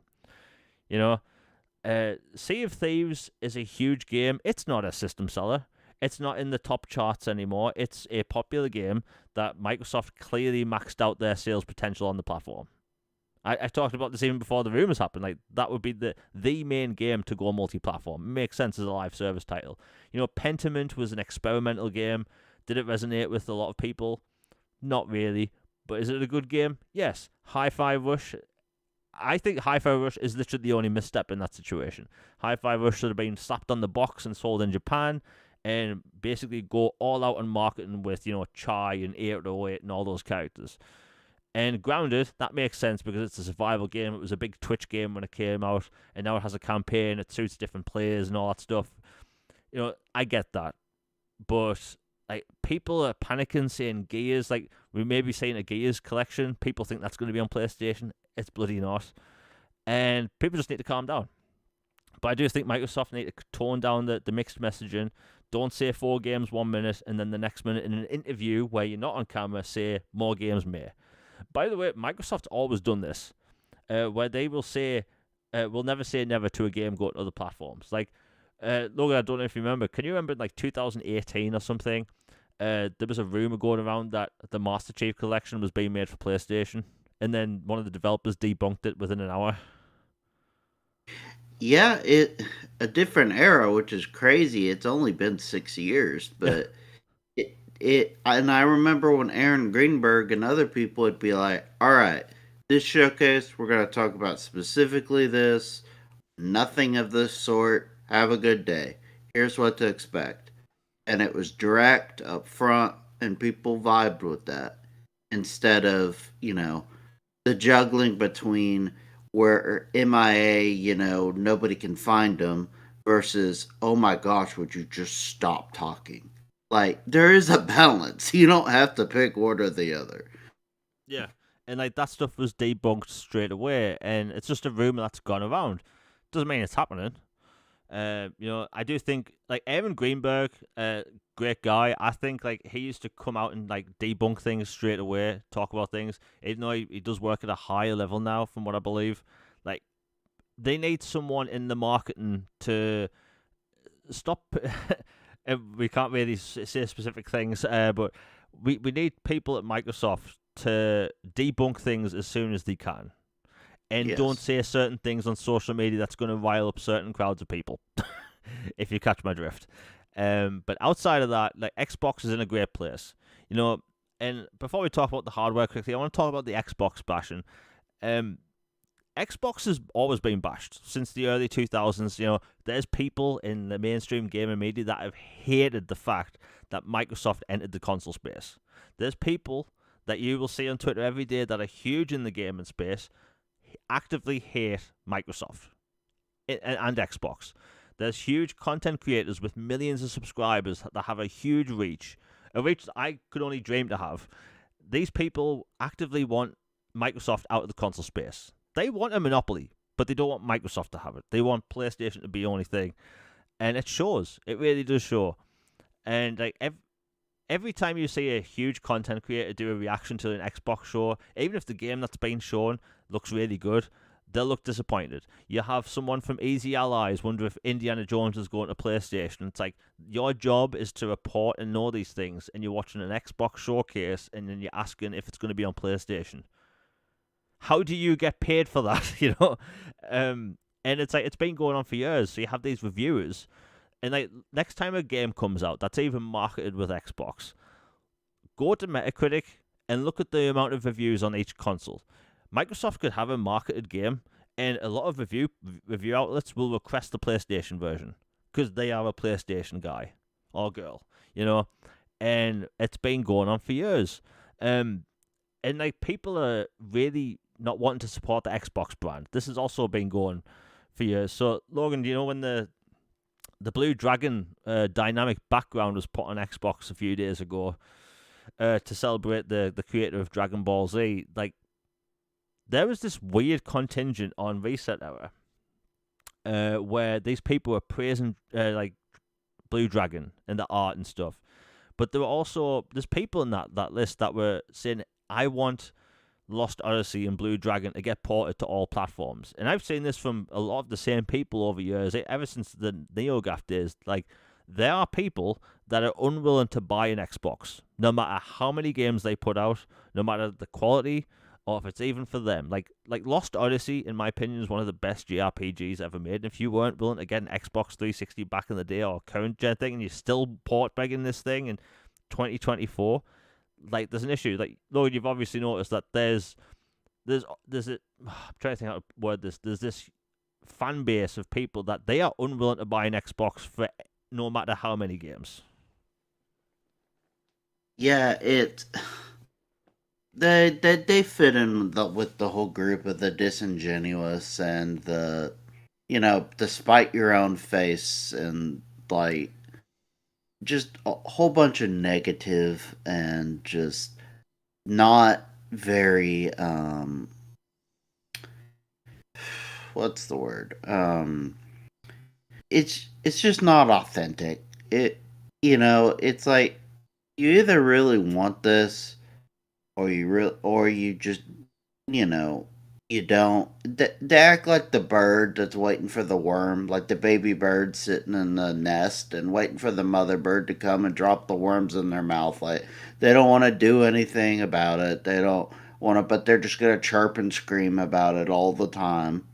Sea of Thieves is a huge game. It's not a system seller. It's not in the top charts anymore. It's a popular game that Microsoft clearly maxed out their sales potential on the platform. I talked about this even before the rumors happened. Like that would be the main game to go multi-platform. It makes sense as a live service title. Pentiment was an experimental game. Did it resonate with a lot of people? Not really. But is it a good game? Yes. Hi-Fi Rush. I think Hi-Fi Rush is literally the only misstep in that situation. Hi-Fi Rush should have been slapped on the box and sold in Japan, and basically go all out on marketing with, Chai and 808 and all those characters. And Grounded, that makes sense because it's a survival game. It was a big Twitch game when it came out, and now it has a campaign. It suits different players and all that stuff. I get that. But, like, people are panicking saying Gears, like, we may be saying a Gears collection. People think that's going to be on PlayStation. It's bloody not. And people just need to calm down. But I do think Microsoft need to tone down the mixed messaging. Don't say 4 games 1 minute and then the next minute in an interview where you're not on camera say more games may. By the way, Microsoft's always done this, where they will say, we'll never say never to a game going to other platforms. Like, Logan, I don't know if you remember. Can you remember in like 2018 or something? There was a rumor going around that the Master Chief Collection was being made for PlayStation, and then one of the developers debunked it within an hour. Yeah, a different era, which is crazy. It's only been 6 years, but and I remember when Aaron Greenberg and other people would be like, "All right, this showcase we're going to talk about specifically this, nothing of this sort. Have a good day. Here's what to expect." And it was direct up front, and people vibed with that instead of the juggling between where MIA, nobody can find them, versus, oh my gosh, would you just stop talking? Like, there is a balance. You don't have to pick one or the other. Yeah. And, like, that stuff was debunked straight away, and it's just a rumor that's gone around. Doesn't mean it's happening. I do think, like, Aaron Greenberg, great guy. I think, like, he used to come out and, like, debunk things straight away, talk about things, even though he does work at a higher level now, from what I believe. Like, they need someone in the marketing to stop. We can't really say specific things, but we need people at Microsoft to debunk things as soon as they can. And don't say certain things on social media that's going to rile up certain crowds of people, if you catch my drift. But outside of that, like, Xbox is in a great place, And before we talk about the hardware quickly, I want to talk about the Xbox bashing. Xbox has always been bashed since the early 2000s. There's people in the mainstream gaming media that have hated the fact that Microsoft entered the console space. There's people that you will see on Twitter every day that are huge in the gaming space actively hate Microsoft and Xbox. There's huge content creators with millions of subscribers that have a huge reach, a reach that I could only dream to have. These people actively want Microsoft out of the console space. They want a monopoly, but they don't want Microsoft to have it. They want PlayStation to be the only thing, and it shows. It really does show. And like every time you see a huge content creator do a reaction to an Xbox show, even if the game that's being shown looks really good, they'll look disappointed. You have someone from Easy Allies wonder if Indiana Jones is going to PlayStation. It's like, your job is to report and know these things, and you're watching an Xbox showcase, and then you're asking if it's going to be on PlayStation. How do you get paid for that? And it's like, it's been going on for years. So you have these reviewers, and like, next time a game comes out that's even marketed with Xbox, go to Metacritic and look at the amount of reviews on each console. Microsoft could have a marketed game, and a lot of review outlets will request the PlayStation version because they are a PlayStation guy or girl, and it's been going on for years. And like, people are really not wanting to support the Xbox brand. This has also been going for years. So, Logan, when the Blue Dragon dynamic background was put on Xbox a few days ago to celebrate the creator of Dragon Ball Z, like, there was this weird contingent on Reset Era where these people were praising like Blue Dragon and the art and stuff. But there's people in that list that were saying, I want Lost Odyssey and Blue Dragon to get ported to all platforms. And I've seen this from a lot of the same people over years, ever since the NeoGAF days. Like, there are people that are unwilling to buy an Xbox, no matter how many games they put out, no matter the quality, or if it's even for them. Like Lost Odyssey, in my opinion, is one of the best JRPGs ever made. And if you weren't willing to get an Xbox 360 back in the day, or current gen thing, and you're still port begging this thing in 2024, like, there's an issue. Like, Lord, you've obviously noticed that there's I'm trying to think how to word this. There's this fan base of people that they are unwilling to buy an Xbox for no matter how many games. Yeah, they fit in with the whole group of the disingenuous and the, despite your own face, and like, just a whole bunch of negative and just not very what's the word, it's just not authentic. It's like, you either really want this, or you just, you don't. They act like the bird that's waiting for the worm, like the baby bird sitting in the nest and waiting for the mother bird to come and drop the worms in their mouth. Like, they don't want to do anything about it. They don't want to, but they're just gonna chirp and scream about it all the time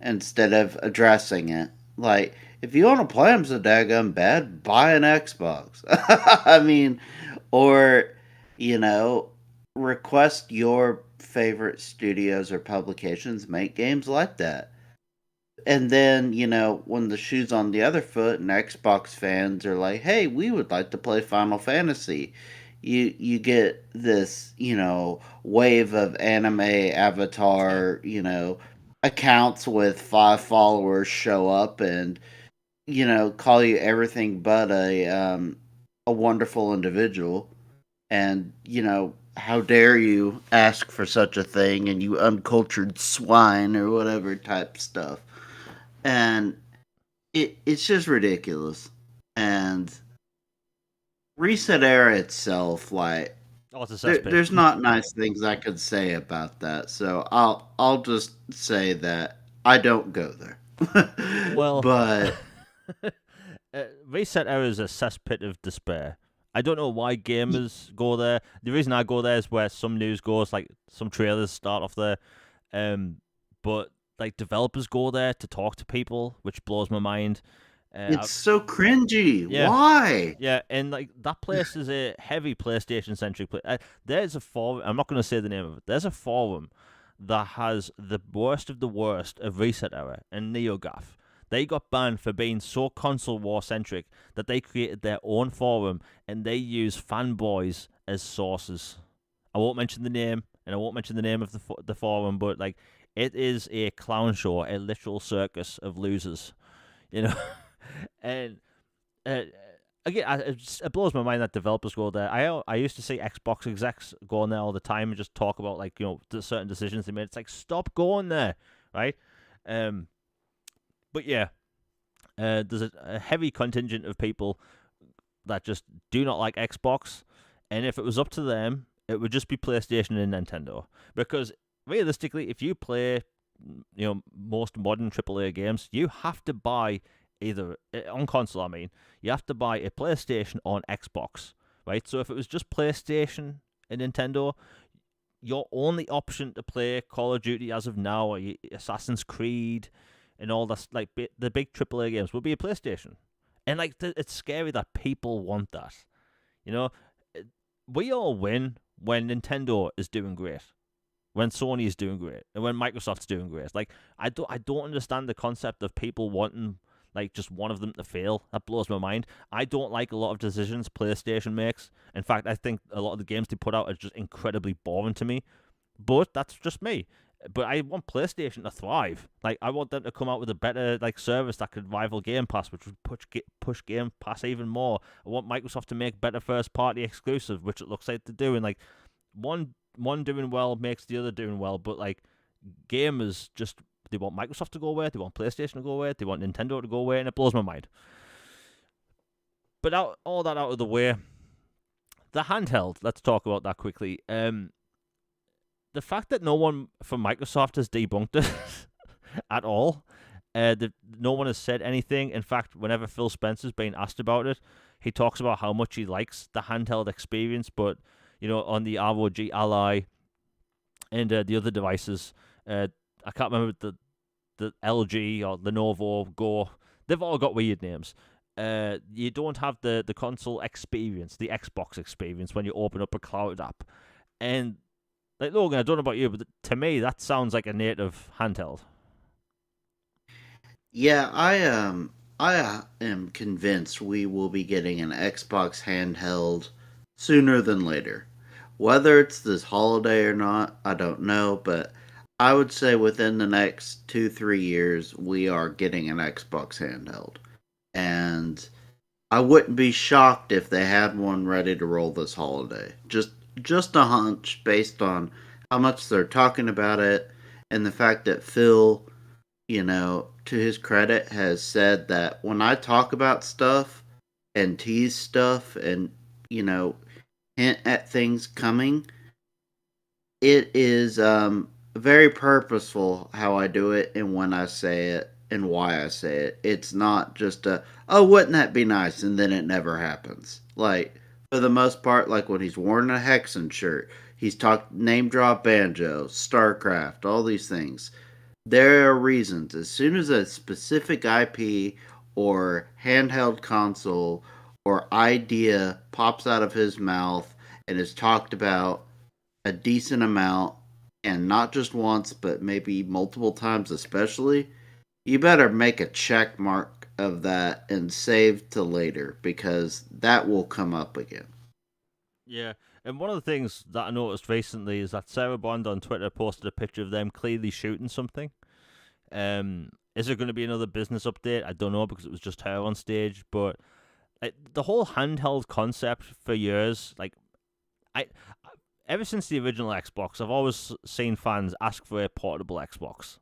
instead of addressing it. Like, if you want to play them so daggum bad, buy an Xbox. I mean, or, you know, request your favorite studios or publications make games like that. And then, when the shoe's on the other foot and Xbox fans are like, hey, we would like to play Final Fantasy, you get this, wave of anime avatar, accounts with 5 followers show up and, call you everything but a wonderful individual. And, how dare you ask for such a thing, and you uncultured swine, or whatever type stuff. And it's just ridiculous. And Reset Era itself, like, there's not nice things I could say about that. So I'll just say that I don't go there. Well, but Reset Era is a cesspit of despair. I don't know why gamers go there. The reason I go there is where some news goes, like some trailers start off there. But like, developers go there to talk to people, which blows my mind. It's so cringy. Yeah. Why? Yeah, and like, that place is a heavy PlayStation centric place. There's a forum. I'm not going to say the name of it. There's a forum that has the worst of the worst of Reset Era and NeoGAF. They got banned for being so console war centric that they created their own forum and they use fanboys as sources. I won't mention the name, and I won't mention the name of the forum, but like it is a clown show, a literal circus of losers, you know. And uh, again, it blows my mind that developers go there. I used to see Xbox execs going there all the time and just talk about like the certain decisions they made. It's like stop going there, right? But yeah, there's a heavy contingent of people that just do not like Xbox, and if it was up to them, it would just be PlayStation and Nintendo. Because realistically, if you play, most modern AAA games, you have to buy either on console. I mean, you have to buy a PlayStation or an Xbox, right? So if it was just PlayStation and Nintendo, your only option to play Call of Duty as of now, or Assassin's Creed, and all that, like the big AAA games, would be a PlayStation. And like, it's scary that people want that. You know, we all win when Nintendo is doing great, when Sony is doing great, and when Microsoft's doing great. Like, I don't understand the concept of people wanting like just one of them to fail. That blows my mind. I don't like a lot of decisions PlayStation makes. In fact, I think a lot of the games they put out are just incredibly boring to me. But that's just me. But I want PlayStation to thrive. Like, I want them to come out with a better like service that could rival Game Pass, which would push Game Pass even more. I want Microsoft to make better first party exclusives, which it looks like they're doing. Like, one doing well makes the other doing well, but like gamers just, they want Microsoft to go away, they want PlayStation to go away, they want Nintendo to go away, and it blows my mind. But all that out of the way, the handheld, let's talk about that quickly. The fact that no one from Microsoft has debunked it at all, no one has said anything. In fact, whenever Phil Spencer's been asked about it, he talks about how much he likes the handheld experience, but on the ROG Ally and the other devices, I can't remember the LG or Lenovo Go. They've all got weird names. You don't have the console experience, the Xbox experience when you open up a cloud app. And like, Logan, I don't know about you, but to me that sounds like a native handheld. Yeah, I am convinced we will be getting an Xbox handheld sooner than later. Whether it's this holiday or not, I don't know, but I would say within the next 2-3 years we are getting an Xbox handheld. And I wouldn't be shocked if they had one ready to roll this holiday. Just a hunch based on how much they're talking about it and the fact that Phil, to his credit, has said that when I talk about stuff and tease stuff and, hint at things coming, it is very purposeful how I do it and when I say it and why I say it. It's not just oh, wouldn't that be nice? And then it never happens. Like, for the most part, like when he's worn a Hexen shirt, he's talked name drop Banjo, StarCraft, all these things. There are reasons. As soon as a specific IP or handheld console or idea pops out of his mouth and is talked about a decent amount, and not just once, but maybe multiple times, especially, you better make a check mark of that and save to later because that will come up again. Yeah, and one of the things that I noticed recently is that Sarah Bond on Twitter posted a picture of them clearly shooting something. Is there going to be another business update? I don't know because it was just her on stage, but the whole handheld concept for years, like I ever since the original Xbox, I've always seen fans ask for a portable Xbox.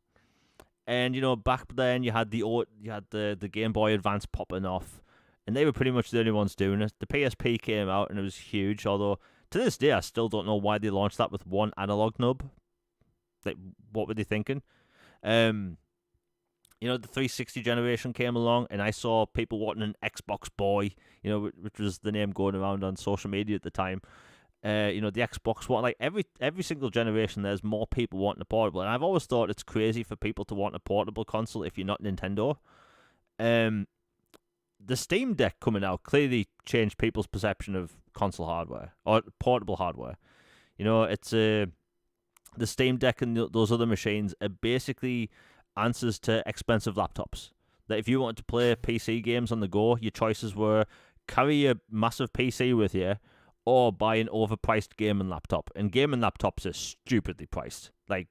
And back then you had the Game Boy Advance popping off, and they were pretty much the only ones doing it. The PSP came out and it was huge, although to this day I still don't know why they launched that with one analog nub. Like, what were they thinking? The 360 generation came along, and I saw people wanting an Xbox Boy, which was the name going around on social media at the time. The Xbox One, like every single generation, there's more people wanting a portable, and I've always thought it's crazy for people to want a portable console if you're not Nintendo. The Steam Deck coming out clearly changed people's perception of console hardware or portable hardware. It's the Steam Deck and those other machines are basically answers to expensive laptops. That if you wanted to play PC games on the go, your choices were carry a massive PC with you or buy an overpriced gaming laptop. And gaming laptops are stupidly priced. Like,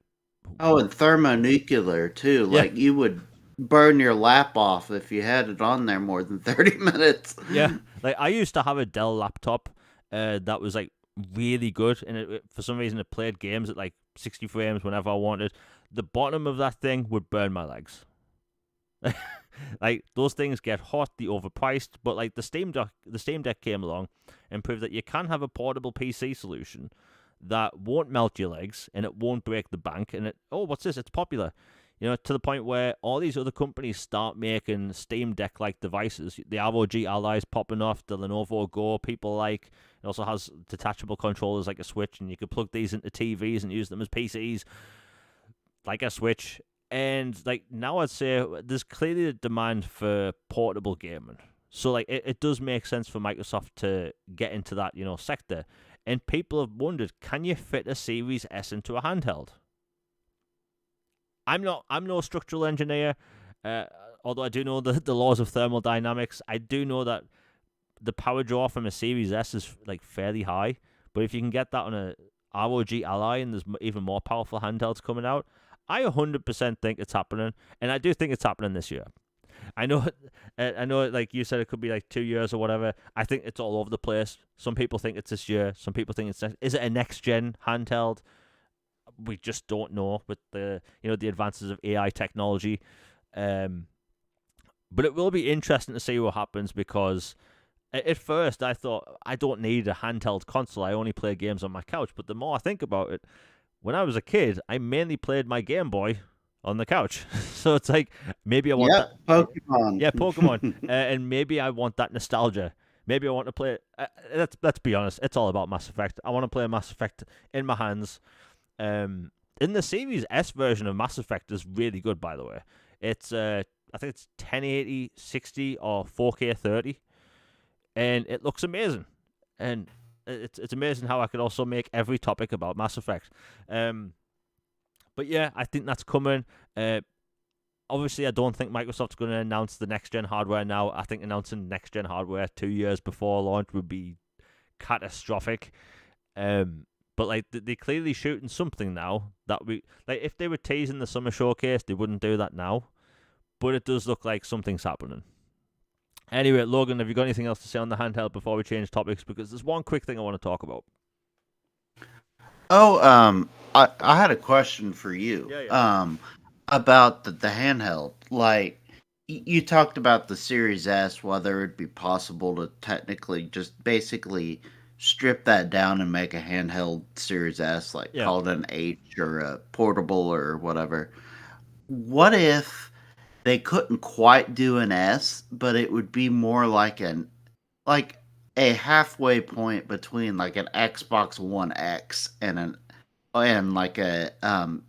Oh, and thermonuclear too. yeah, Like you would burn your lap off if you had it on there more than 30 minutes. yeah. Like I used to have a Dell laptop that was like really good, and for some reason it played games at like 60 frames whenever I wanted. The bottom of that thing would burn my legs. Like those things get hot, the overpriced, but like the Steam Deck came along and proved that you can have a portable PC solution that won't melt your legs and it won't break the bank. And what's this? It's popular, to the point where all these other companies start making Steam Deck like devices. The ROG Ally's popping off, the Lenovo Go. People like it also has detachable controllers like a Switch, and you could plug these into TVs and use them as PCs like a Switch. And like now I'd say there's clearly a demand for portable gaming. So like it does make sense for Microsoft to get into that, sector. And people have wondered, can you fit a Series S into a handheld? I'm no structural engineer, although I do know the laws of thermodynamics. I do know that the power draw from a Series S is like fairly high. But if you can get that on a ROG Ally and there's even more powerful handhelds coming out, I 100% think it's happening, and I do think it's happening this year. I know, like you said, it could be like 2 years or whatever. I think it's all over the place. Some people think it's this year. Some people think is it a next gen handheld? We just don't know with the the advances of AI technology. But it will be interesting to see what happens because at first I thought I don't need a handheld console. I only play games on my couch. But the more I think about it, when I was a kid, I mainly played my Game Boy on the couch. So it's like maybe I want Yeah, that. Pokemon. Yeah, Pokemon, and maybe I want that nostalgia. Maybe I want to play. Let's be honest. It's all about Mass Effect. I want to play Mass Effect in my hands. In the Series S version of Mass Effect is really good, by the way. It's I think it's 1080, 60, or 4K 30, and it looks amazing. And it's amazing how I could also make every topic about Mass Effect. But yeah, I think that's coming. Obviously, I don't think Microsoft's going to announce the next gen hardware now. I think announcing next gen hardware 2 years before launch would be catastrophic. But like they're clearly shooting something now that we like. If they were teasing the summer showcase, they wouldn't do that now. But it does look like something's happening. Anyway, Logan, have you got anything else to say on the handheld before we change topics? Because there's one quick thing I want to talk about. Oh, I had a question for you. Yeah. About the handheld. Like, you talked about the Series S, whether it'd be possible to technically just basically strip that down and make a handheld Series S, like Yeah. call it an H or a portable or whatever. What if they couldn't quite do an S, but it would be more like a halfway point between like an Xbox One X and like a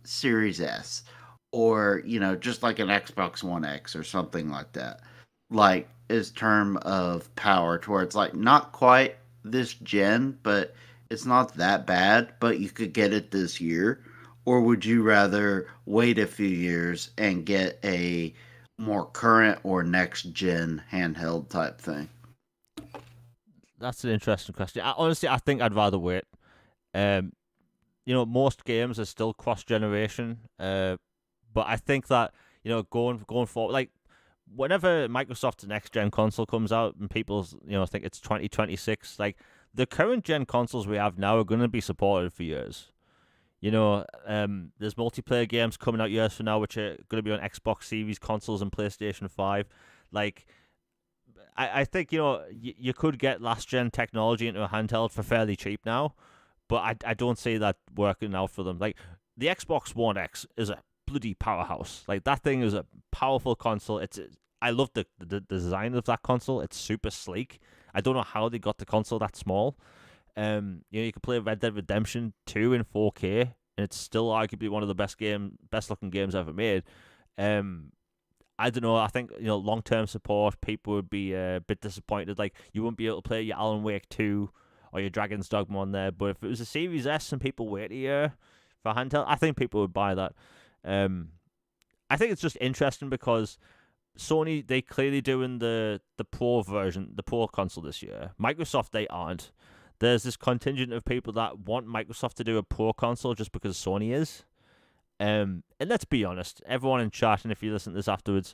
Series S, or just like an Xbox One X or something like that. Like is term of power towards like not quite this gen, but it's not that bad, but you could get it this year. Or would you rather wait a few years and get a more current or next gen handheld type thing? That's an interesting question. Honestly, I think I'd rather wait. Um, most games are still cross generation. But I think that going forward, like whenever Microsoft's next gen console comes out and people think it's 2026, like the current gen consoles we have now are going to be supported for years. There's multiplayer games coming out years from now which are going to be on Xbox Series consoles and PlayStation 5. Like, I think you could get last gen technology into a handheld for fairly cheap now, but I don't see that working out for them. Like the Xbox One X is a bloody powerhouse. Like that thing is a powerful console. I love the design of that console. It's super sleek. I don't know how they got the console that small. You can play Red Dead Redemption 2 in 4K, and it's still arguably one of the best looking games ever made. I don't know. I think long term support, people would be a bit disappointed. Like you wouldn't be able to play your Alan Wake 2 or your Dragon's Dogma on there. But if it was a Series S and people wait a year, for handheld. I think people would buy that. I think it's just interesting because Sony, they clearly doing the Pro version, the Pro console this year. Microsoft, they aren't. There's this contingent of people that want Microsoft to do a Pro console just because Sony is. And let's be honest, everyone in chat, and if you listen to this afterwards,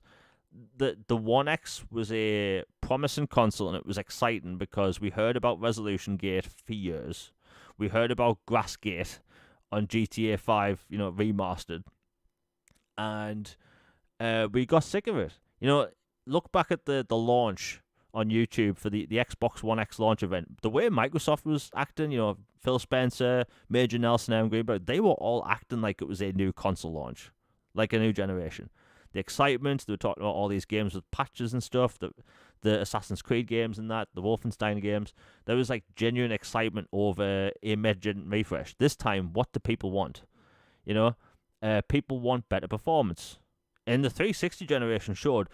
the One X was a promising console, and it was exciting because we heard about Resolution Gate for years. We heard about Grass Gate on GTA 5, remastered, and we got sick of it. Look back at the launch on YouTube for the Xbox One X launch event. The way Microsoft was acting, Phil Spencer, Major Nelson, Aaron Greenberg, they were all acting like it was a new console launch, like a new generation. The excitement, they were talking about all these games with patches and stuff, the Assassin's Creed games and that, the Wolfenstein games. There was like genuine excitement over a mid-gen refresh. This time, what do people want? People want better performance. And the 360 generation showed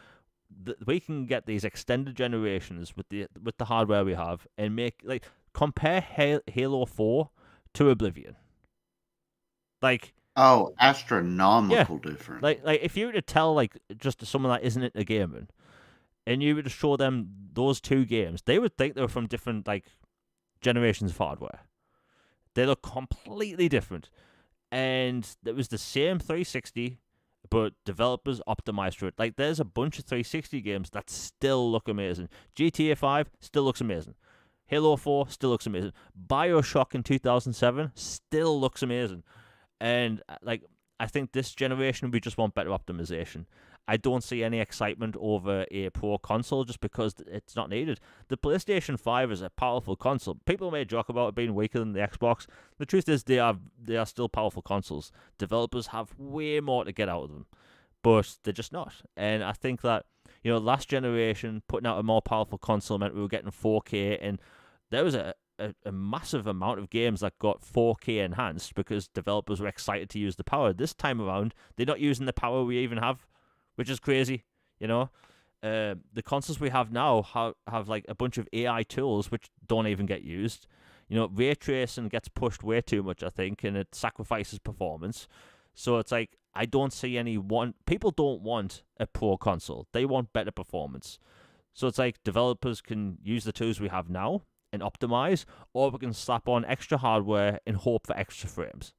that we can get these extended generations with the hardware we have and compare Halo 4 to Oblivion. Astronomical difference. Like if you were to tell just someone that isn't into gaming, and you were to show them those two games, they would think they were from different generations of hardware. They look completely different, and it was the same 360, but developers optimized for it. There's a bunch of 360 games that still look amazing. GTA 5 still looks amazing. Halo 4 still looks amazing. BioShock in 2007 still looks amazing. And I think this generation, we just want better optimization. I don't see any excitement over a Pro console just because it's not needed. The PlayStation 5 is a powerful console. People may joke about it being weaker than the Xbox. The truth is they are still powerful consoles. Developers have way more to get out of them, but they're just not. And I think that, last generation, putting out a more powerful console meant we were getting 4K, and there was a massive amount of games that got 4K enhanced because developers were excited to use the power. This time around, they're not using the power we even have, which is crazy. The consoles we have now have a bunch of AI tools which don't even get used. Ray tracing gets pushed way too much, I think, and it sacrifices performance. So it's I don't see people don't want a Pro console. They want better performance. So it's developers can use the tools we have now and optimize, or we can slap on extra hardware and hope for extra frames.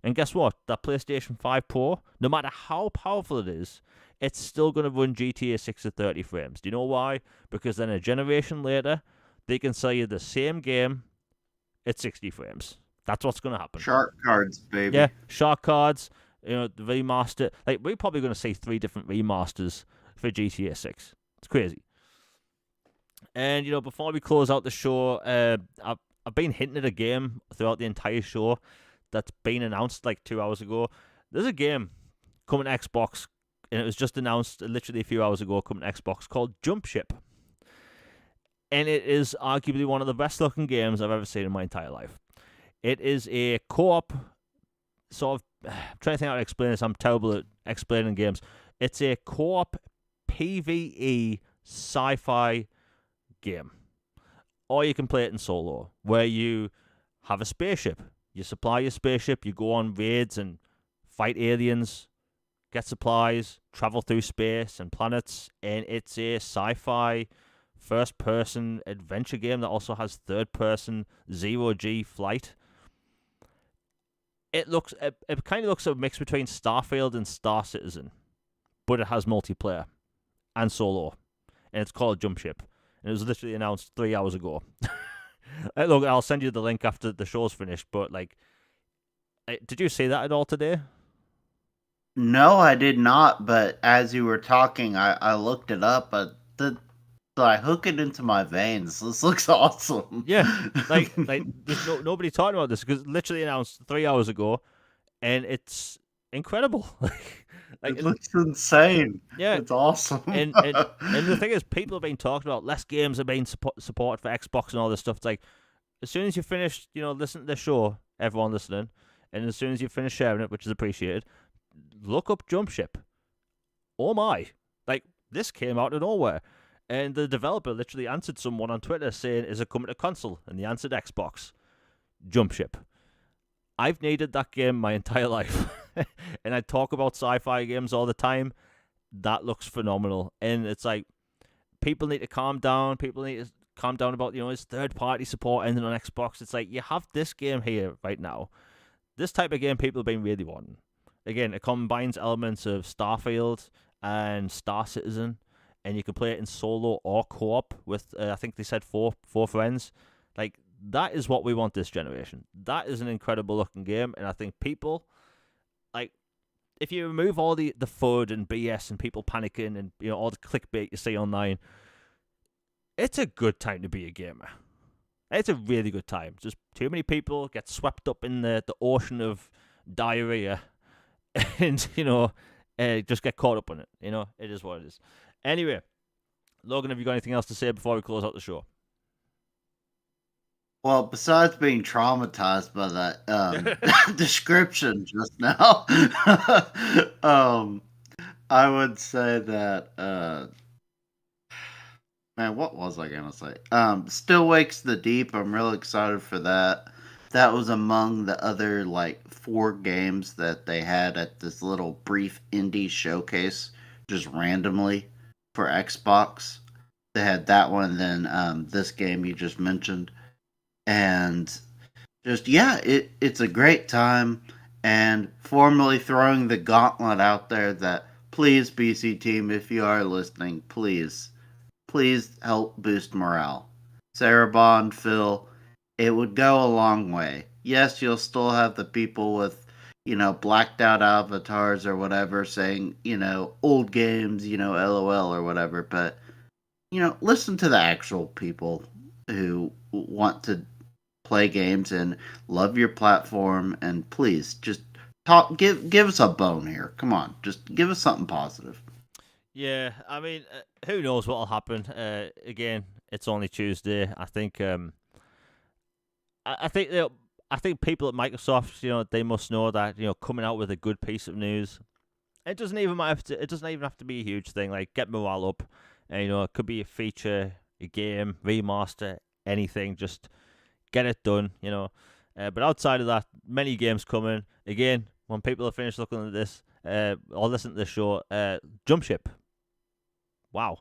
And guess what? That PlayStation 5 Pro, no matter how powerful it is, it's still going to run GTA 6 at 30 frames. Do you know why? Because then a generation later, they can sell you the same game at 60 frames. That's what's going to happen. Shark cards, baby. Yeah, shark cards, the remaster. We're probably going to see 3 different remasters for GTA 6. It's crazy. And, before we close out the show, I've been hinting at a game throughout the entire show that's been announced 2 hours ago. There's a game coming to Xbox, and it was just announced literally a few hours ago, coming to Xbox, called Jump Ship. And it is arguably one of the best looking games I've ever seen in my entire life. It is a co-op sort of, I'm trying to think how to explain this. I'm terrible at explaining games. It's a co-op PvE sci-fi game. Or you can play it in solo, where you have a spaceship. You supply your spaceship, you go on raids and fight aliens, get supplies, travel through space and planets, and it's a sci-fi first-person adventure game that also has third-person zero-G flight. It kind of looks a mix between Starfield and Star Citizen, but it has multiplayer and solo, and it's called Jump Ship. And it was literally announced 3 hours ago. Look, I'll send you the link after the show's finished, but did you see that at all today? No, I did not, but as you were talking, I looked it up, but I hook it into my veins. This looks awesome. Yeah, there's nobody talking about this because literally announced 3 hours ago, and it's incredible. It looks insane. Yeah, it's awesome. and the thing is, people have been talking about less games are being supported for Xbox and all this stuff. It's as soon as you finish, listen to the show, everyone listening, and as soon as you finish sharing it, which is appreciated, look up Jump Ship. Oh my! This came out of nowhere. And the developer literally answered someone on Twitter saying, "Is it coming to console?" And they answered Xbox. Jump Ship. I've needed that game my entire life. And I talk about sci-fi games all the time. That looks phenomenal. And it's like, people need to calm down. People need to calm down about, its third-party support ending on Xbox. It's like, you have this game here right now. This type of game people have been really wanting. Again, it combines elements of Starfield and Star Citizen, and you can play it in solo or co-op with, I think they said four friends. Like, that is what we want this generation. That is an incredible looking game, and I think people, like, if you remove all the FUD and BS and people panicking and all the clickbait you see online, it's a good time to be a gamer. It's a really good time. Just too many people get swept up in the ocean of diarrhea and, just get caught up in it. It is what it is. Anyway, Logan, have you got anything else to say before we close out the show? Well, besides being traumatized by that description just now, I would say that, man, what was I gonna say? Still Wakes the Deep. I'm really excited for that. That was among the other 4 games that they had at this little brief indie showcase, just randomly for Xbox. They had that one, then this game you just mentioned. And just, it's a great time. And formally throwing the gauntlet out there that, please, BC team, if you are listening, please help boost morale. Sarah Bond, Phil, it would go a long way. Yes, you'll still have the people with, blacked out avatars or whatever saying, old games, LOL or whatever. But, listen to the actual people who want to play games and love your platform, and please just give us a bone here. Come on, just give us something positive. Yeah, I mean, who knows what'll happen? Again, it's only Tuesday. I think I think people at Microsoft, they must know that, coming out with a good piece of news, it doesn't even have to be a huge thing. Like, get morale up. And, it could be a feature, a game, remaster, anything. Just get it done. But outside of that, many games coming. Again, when people are finished looking at this or listening to this show, jump ship. Wow.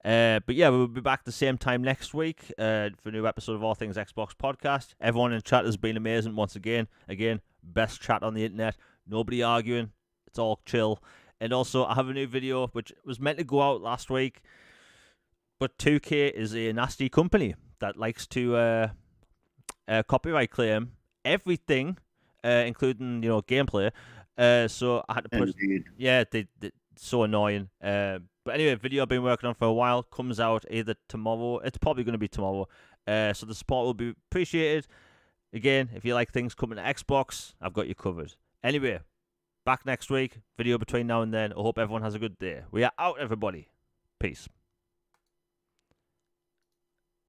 But yeah, we'll be back the same time next week for a new episode of All Things Xbox Podcast. Everyone in chat has been amazing once again. Again, best chat on the internet. Nobody arguing. It's all chill. And also, I have a new video which was meant to go out last week, but 2K is a nasty company that likes to copyright claim everything, including gameplay. So I had to put. Indeed. Yeah, they so annoying. But anyway, video I've been working on for a while comes out either tomorrow. It's probably going to be tomorrow. So the support will be appreciated. Again, if you like things coming to Xbox, I've got you covered. Anyway, back next week. Video between now and then. I hope everyone has a good day. We are out, everybody. Peace.